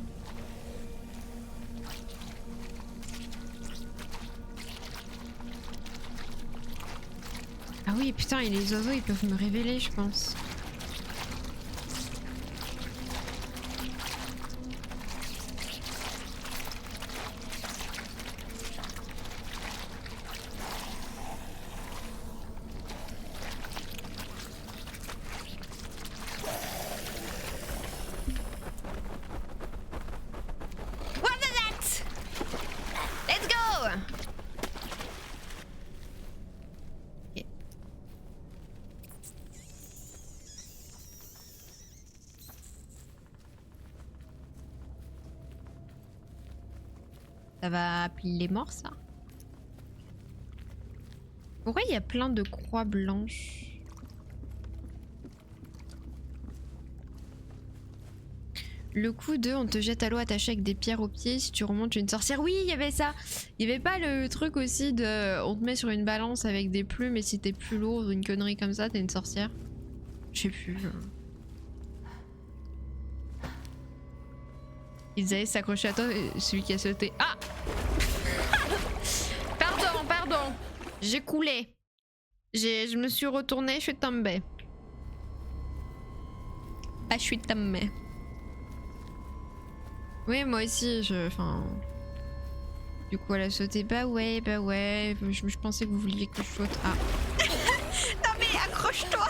Ah oui, putain, et les oiseaux ils peuvent me révéler, je pense. Ça va appeler les morts, ça? Pourquoi il y a plein de croix blanches? Le coup de on te jette à l'eau attaché avec des pierres aux pieds, si tu remontes une sorcière. Oui, il y avait ça. Il y avait pas le truc aussi de on te met sur une balance avec des plumes et si t'es plus lourd ou une connerie comme ça, t'es une sorcière. Je sais plus. Ils allaient s'accrocher à toi et celui qui a sauté. Ah Pardon. J'ai coulé. Je me suis retournée, je suis tombée. Ah, je suis tombée. Oui, moi aussi, enfin... Du coup, elle a sauté. Bah ouais. Je pensais que vous vouliez que je saute. Ah. Non mais accroche-toi.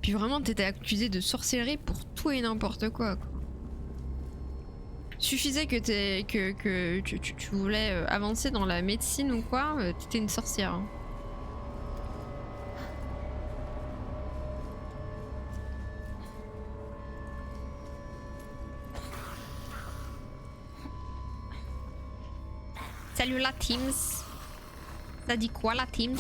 Puis vraiment, t'étais accusé de sorcellerie pour tout et n'importe quoi. Suffisait que tu voulais avancer dans la médecine ou quoi, t'étais une sorcière. Hein. Salut la Teams. Ça dit quoi la Teams?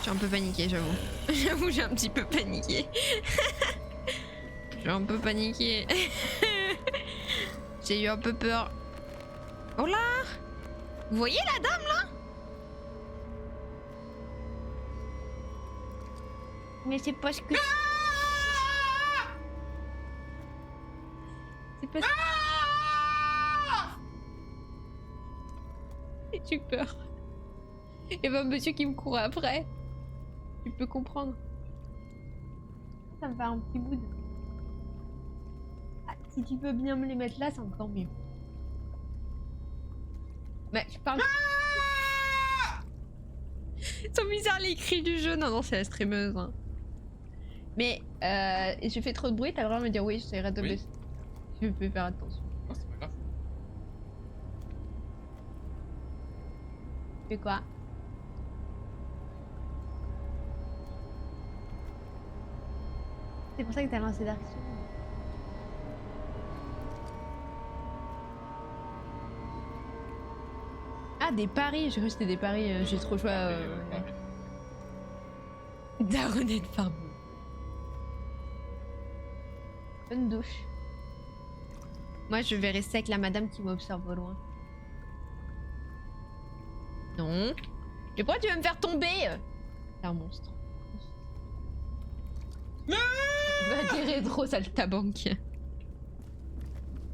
J'ai un peu paniqué, j'avoue. J'avoue, j'ai un petit peu paniqué. J'ai un peu paniqué. J'ai eu un peu peur. Oh là! Vous voyez la dame là? Mais c'est pas ce que... C'est pas... J'ai eu peur. Il y avait un monsieur qui me courait après. Tu peux comprendre. Ça me fait un petit bout de... Ah, si tu peux bien me les mettre là, c'est encore mieux. Mais je parle... Ils sont bizarres les cris du jeu. Non, non, c'est la streameuse. Hein. Mais je fais trop de bruit, t'as le droit de me dire oui, j'essaierai de baisser. Je peux faire attention. Non, c'est pas grave. Tu fais quoi? C'est pour ça que t'as lancé Dark Souls. Ah, des paris, j'ai cru que c'était des paris, j'ai trop le choix. Daronnet de Farbou. Bonne douche. Moi, je vais rester avec la madame qui m'observe au loin. Non. Mais pourquoi tu veux me faire tomber? C'est un monstre. Va tirer trop, saltabanque.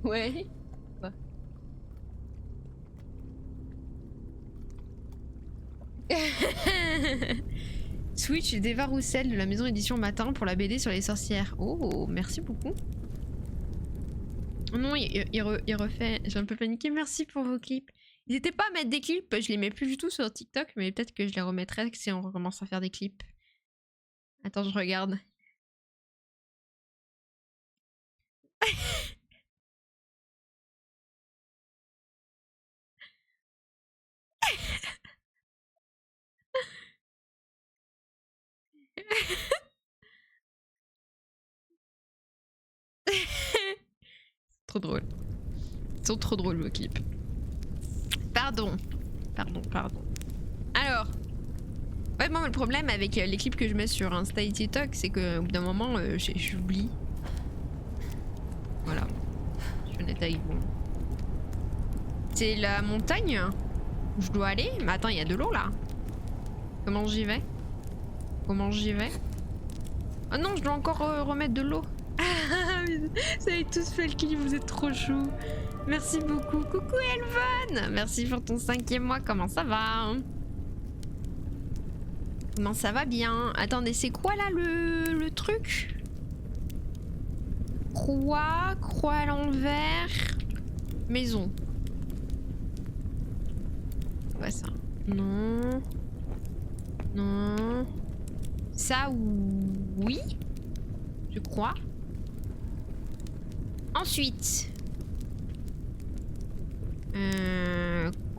Ouais. Quoi? Switch d'Eva Roussel de la maison édition Matin pour la BD sur les sorcières. Oh, merci beaucoup. Oh non, il refait. J'ai un peu paniqué. Merci pour vos clips. N'hésitez pas à mettre des clips. Je les mets plus du tout sur TikTok, mais peut-être que je les remettrai si on recommence à faire des clips. Attends, je regarde. Trop drôle. Ils sont trop drôles vos clips. Pardon. Alors. Ouais, moi le problème avec les clips que je mets sur Insta et TikTok, c'est qu'au bout d'un moment, j'oublie. Voilà. Je suis honnête avec vous. C'est la montagne où je dois aller. Mais attends, il y a de l'eau là. Comment j'y vais? Oh non, je dois encore remettre de l'eau. Vous avez tous fait le clip, vous êtes trop chou. Merci beaucoup. Coucou Elvan. Merci pour ton 5e mois. Comment ça va? Comment ça va bien? Attendez, c'est quoi là le truc? Croix à l'envers. Maison. Ouais, ça. Non. Ça, oui. Je crois. Ensuite.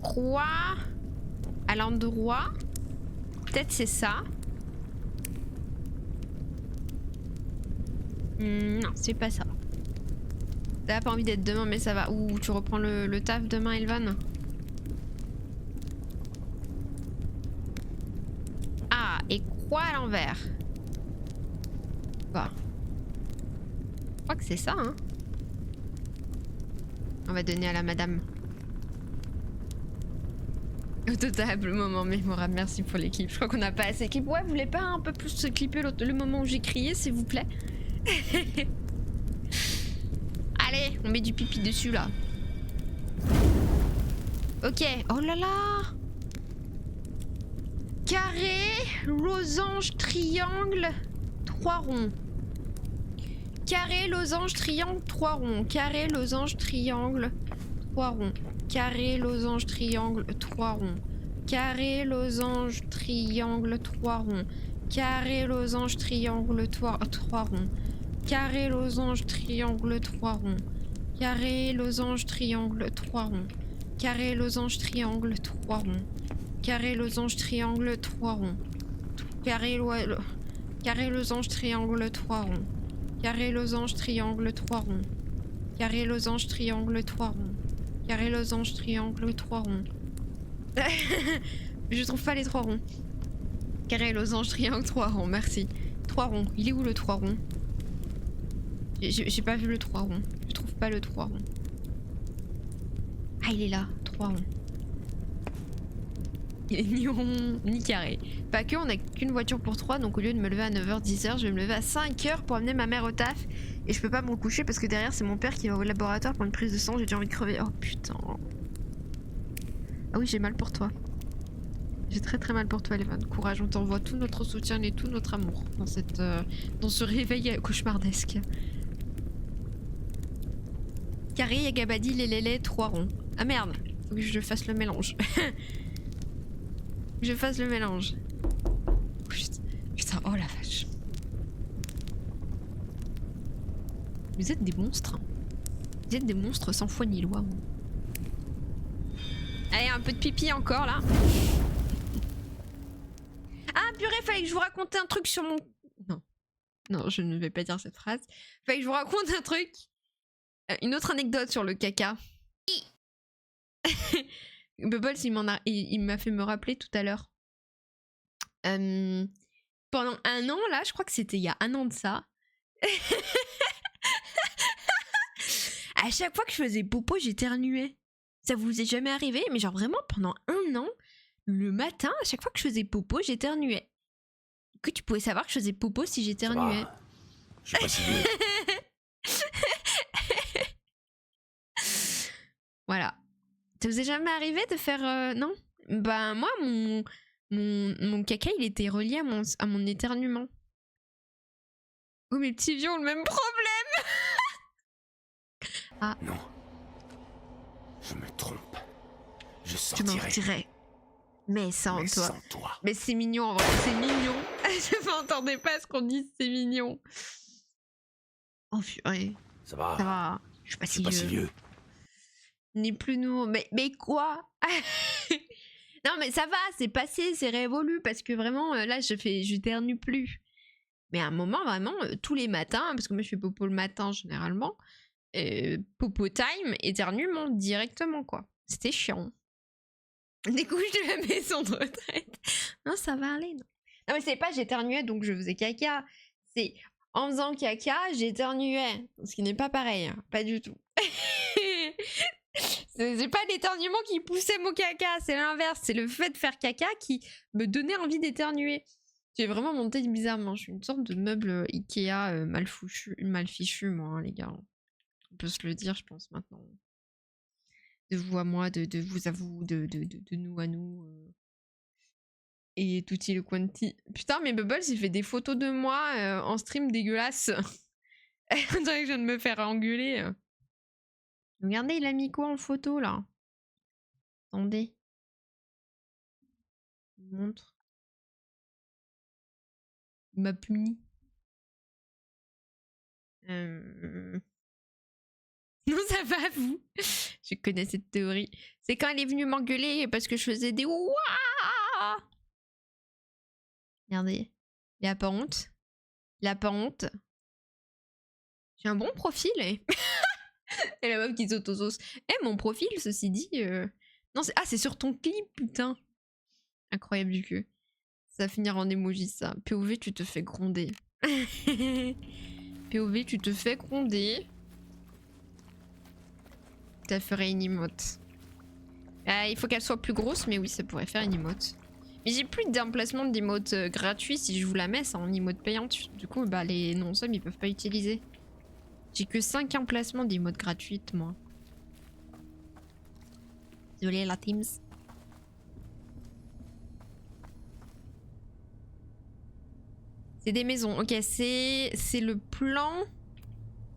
Croix à l'endroit. Peut-être c'est ça. Non, c'est pas ça. T'as pas envie d'être demain, mais ça va. Ouh, tu reprends le taf demain, Elvan? Ah, et croix à l'envers. Quoi? Je crois que c'est ça, hein. On va donner à la madame. Au total, le moment mémorable. Merci pour les clips. Je crois qu'on n'a pas assez de clips. Ouais, vous voulez pas un peu plus se clipper le moment où j'ai crié, s'il vous plaît? Allez, on met du pipi dessus, là. Ok. Oh là là. Carré, losange, triangle, 3 ronds. Carré, losange, triangle, 3 ronds. Carré, losange, triangle, 3 ronds. Carré, losange, triangle, 3 ronds. Carré, losange, triangle, 3 ronds. Carré, losange, triangle, 3 ronds. Carré, losange, triangle, 3 ronds. Carré, losange, triangle, 3 ronds. Carré, losange, triangle, 3 ronds. Carré, losange, triangle, 3 ronds. Carré, losange, triangle, 3 ronds. Carré, losange, triangle, 3 ronds. Carré, losange, triangle, 3 ronds. Carré, losange, triangle, 3 ronds. Je trouve pas les 3 ronds. Carré, losange, triangle, 3 ronds, merci. 3 ronds. Il est où le 3 ronds? J'ai pas vu le 3 rond. Je trouve pas le 3 rond. Ah, il est là, 3 ronds. Il est ni rond ni carré. Pas que, on a qu'une voiture pour 3, donc au lieu de me lever à 9h, 10h, je vais me lever à 5h pour amener ma mère au taf. Et je peux pas me coucher parce que derrière c'est mon père qui va au laboratoire pour une prise de sang, j'ai déjà envie de crever. Oh putain. Ah oui, j'ai mal pour toi. J'ai très très mal pour toi, Evan. Courage, on t'envoie tout notre soutien et tout notre amour dans dans ce réveil cauchemardesque. Carré, Yagabadi, Lélélé, 3 ronds. Ah merde, faut que je fasse le mélange. Je fasse le mélange. Putain, oh la vache. Vous êtes des monstres. Vous êtes des monstres sans foi ni loi. Allez, un peu de pipi encore là. Ah purée, fallait que je vous raconte un truc sur mon... Non. Non, je ne vais pas dire cette phrase. Fallait que je vous raconte un truc. Une autre anecdote sur le caca. Bubbles, il m'a fait me rappeler tout à l'heure. Pendant un an, là, je crois que c'était il y a un an de ça. À chaque fois que je faisais popo, j'éternuais. Ça vous est jamais arrivé? Mais genre vraiment, pendant un an, le matin, à chaque fois que je faisais popo, j'éternuais. Que tu pouvais savoir que je faisais popo si j'éternuais. Je suis pas si vieux. Voilà. Ça vous est jamais arrivé de faire... non? Bah moi, mon caca, il était relié à mon éternuement. Oh, mes petits vieux ont le même problème. Ah. Non. Je me trompe. Je Tu sortirai. mentirais. Mais sans Mais toi. sans toi. Mais c'est mignon en vrai, c'est mignon. Je m'entendais pas ce qu'on dit, c'est mignon. Oh purée. Ça va. Ça va. Je suis pas si vieux. Ni plus nous. Mais quoi? Non mais ça va, c'est passé, c'est révolu parce que vraiment là j'éternue plus. Mais à un moment vraiment tous les matins, parce que moi je fais popo le matin généralement, popo time, éternuement directement quoi. C'était chiant. Des couches de la maison de retraite. Non ça va aller. Non mais c'est pas j'éternuais donc je faisais caca. C'est en faisant caca j'éternuais. Ce qui n'est pas pareil, hein. Pas du tout. C'est pas l'éternuement qui poussait mon caca, c'est l'inverse. C'est le fait de faire caca qui me donnait envie d'éternuer. J'ai vraiment monté bizarrement. Je suis une sorte de meuble Ikea mal fichu, moi, hein, les gars. On peut se le dire, je pense, maintenant. De vous à moi, de vous à vous, de nous à nous. Et tutti le quanti. Putain, mais Bubbles, il fait des photos de moi en stream dégueulasse. On dirait que je viens de me faire engueuler. Regardez, il a mis quoi en photo là? Attendez. Il montre. Il m'a puni. Non, ça va, vous. Je connais cette théorie. C'est quand elle est venue m'engueuler parce que je faisais des ouah. Regardez. Il a pas honte. Il a pas honte. J'ai un bon profil, eh. Et la meuf qui s'autosauce. Eh, mon profil, ceci dit... Non, c'est sur ton clip, putain. Incroyable du cul. Ça va finir en emoji, ça. POV, tu te fais gronder. POV, tu te fais gronder. Ça ferait une emote. Il faut qu'elle soit plus grosse, mais oui, ça pourrait faire une emote. Mais j'ai plus d'emplacement d'emote gratuit. Si je vous la mets, c'est en emote payante. Du coup, bah, les non-subs, ils peuvent pas utiliser. J'ai que 5 emplacements d'emote gratuites, moi. Désolé, la Teams. C'est des maisons. Ok, c'est le plan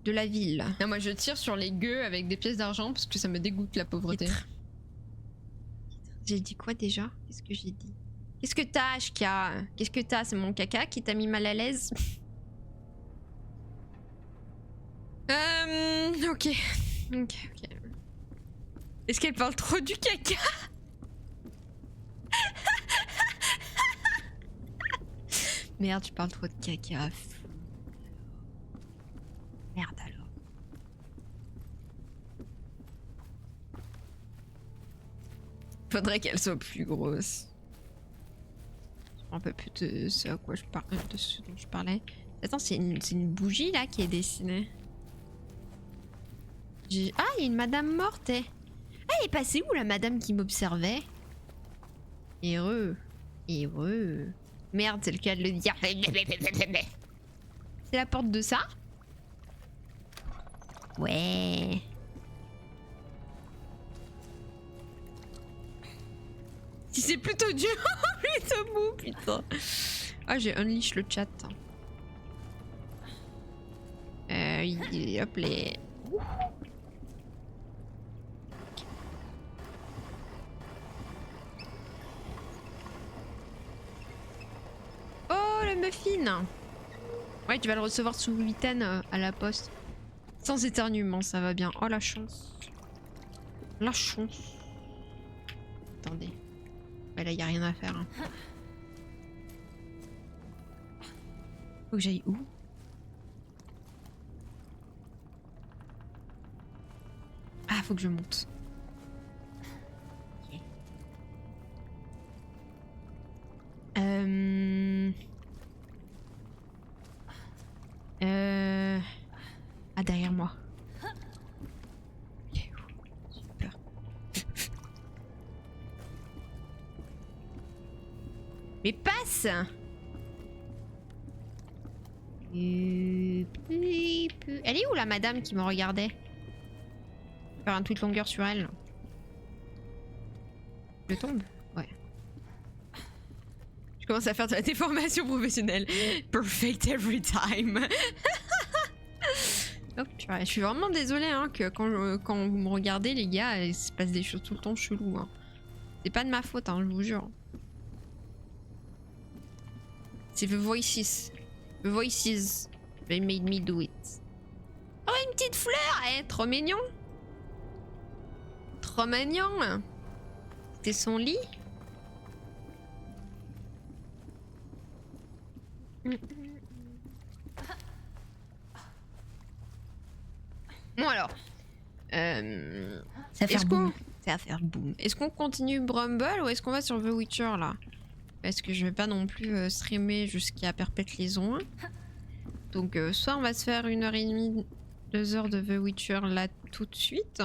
de la ville. Non, moi, je tire sur les gueux avec des pièces d'argent parce que ça me dégoûte, la pauvreté. J'ai dit quoi, déjà? Qu'est-ce que j'ai dit? Qu'est-ce que t'as, HK? Qu'est-ce que t'as? C'est mon caca qui t'a mis mal à l'aise? Ok. Est-ce qu'elle parle trop du caca? Merde, tu parles trop de caca. Merde alors. Faudrait qu'elle soit plus grosse. Je me rappelle plus de ce à quoi je parlais, de ce dont je parlais. Attends, c'est une bougie là qui est dessinée. Ah, il y a une madame morte. Ah, elle est passée où la madame qui m'observait? Heureux. Heureux. Merde, c'est le cas de le dire. C'est la porte de ça? Ouais. Si c'est plutôt dur, plutôt mou, putain. Ah, j'ai unleash le chat. Hop les... Oh, le muffin. Ouais, tu vas le recevoir sous 8 à la poste. Sans éternuement, ça va bien. Oh, la chance. La chance. Attendez. Ouais, là, y a rien à faire. Hein. Faut que j'aille où? Ah, faut que je monte. Okay. Ah, derrière moi. Okay. Super. Mais passe! Elle est où la madame qui me regardait? Faire un tweet longueur sur elle. Je tombe? Ouais. Je commence à faire de la déformation professionnelle. Perfect every time. Hop, je suis vraiment désolée hein, que quand vous me regardez les gars, il se passe des choses tout le temps cheloues. Hein. C'est pas de ma faute, hein, je vous jure. C'est the voices. The voices. They made me do it. Oh, une petite fleur! Eh, trop mignon! Trop mignon! C'était son lit? Bon alors. Ça va faire boum. Ça va faire boum. Est-ce qu'on continue Brumble ou est-ce qu'on va sur The Witcher là? Parce que je vais pas non plus streamer jusqu'à perpétuation. Donc soit on va se faire 1h30, 2h de The Witcher là tout de suite.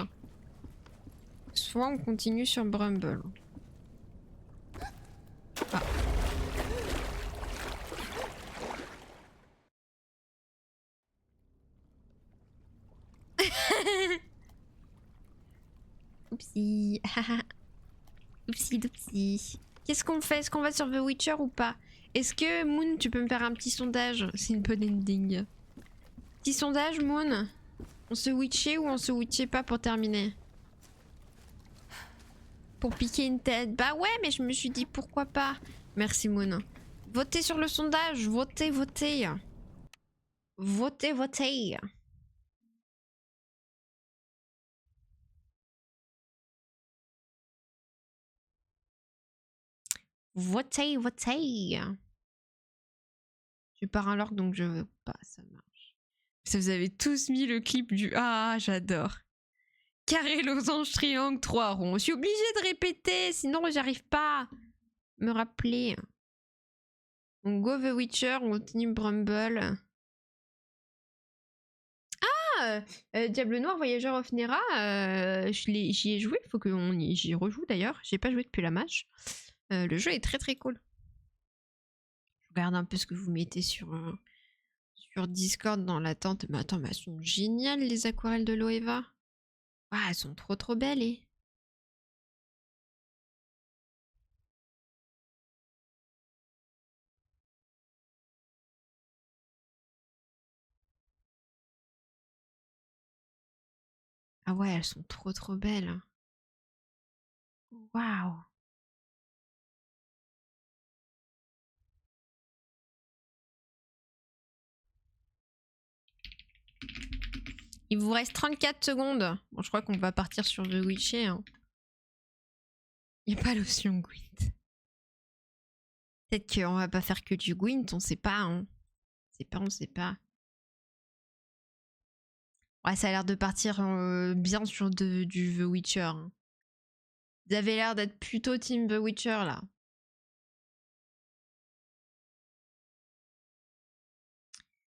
Soit on continue sur Brumble. Ah. Oupsie. Oupsie doupsie. Qu'est-ce qu'on fait? Est-ce qu'on va sur The Witcher ou pas? Est-ce que Moon, tu peux me faire un petit sondage? C'est une bonne ending. Petit sondage, Moon. On se witchait ou on se witchait pas pour terminer? Pour piquer une tête. Bah ouais, mais je me suis dit pourquoi pas. Merci Moon. Votez sur le sondage. Votez, votez. Votez, votez. Votez, votez. Je pars un lord donc je veux pas, ça marche. Ça, vous avez tous mis le clip du... Ah, j'adore. Carré, losange, triangle, 3 ronds. Je suis obligée de répéter, sinon j'arrive pas à me rappeler. On go The Witcher, on continue Brumble. Ah Diable Noir, Voyageur of Nera, j'y ai joué, faut que j'y rejoue d'ailleurs. J'ai pas joué depuis la match. Le jeu est très très cool. Je regarde un peu ce que vous mettez sur Discord dans l'attente. Mais attends, mais elles sont géniales les aquarelles de Loeva. Ah, elles sont trop trop belles. Ah ouais, elles sont trop trop belles. Waouh. Il vous reste 34 secondes. Bon, je crois qu'on va partir sur The Witcher. Hein. Il n'y a pas l'option Gwent. Peut-être qu'on va pas faire que du Gwent, on sait pas. Hein. On sait pas. Ouais, ça a l'air de partir bien sur du The Witcher. Hein. Vous avez l'air d'être plutôt team The Witcher là.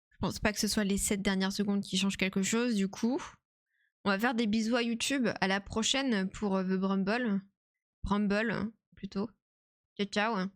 Je pense pas que ce soit les 7 dernières secondes qui changent quelque chose du coup. On va faire des bisous à YouTube. À la prochaine pour The Brumble. Brumble, plutôt. Ciao, ciao.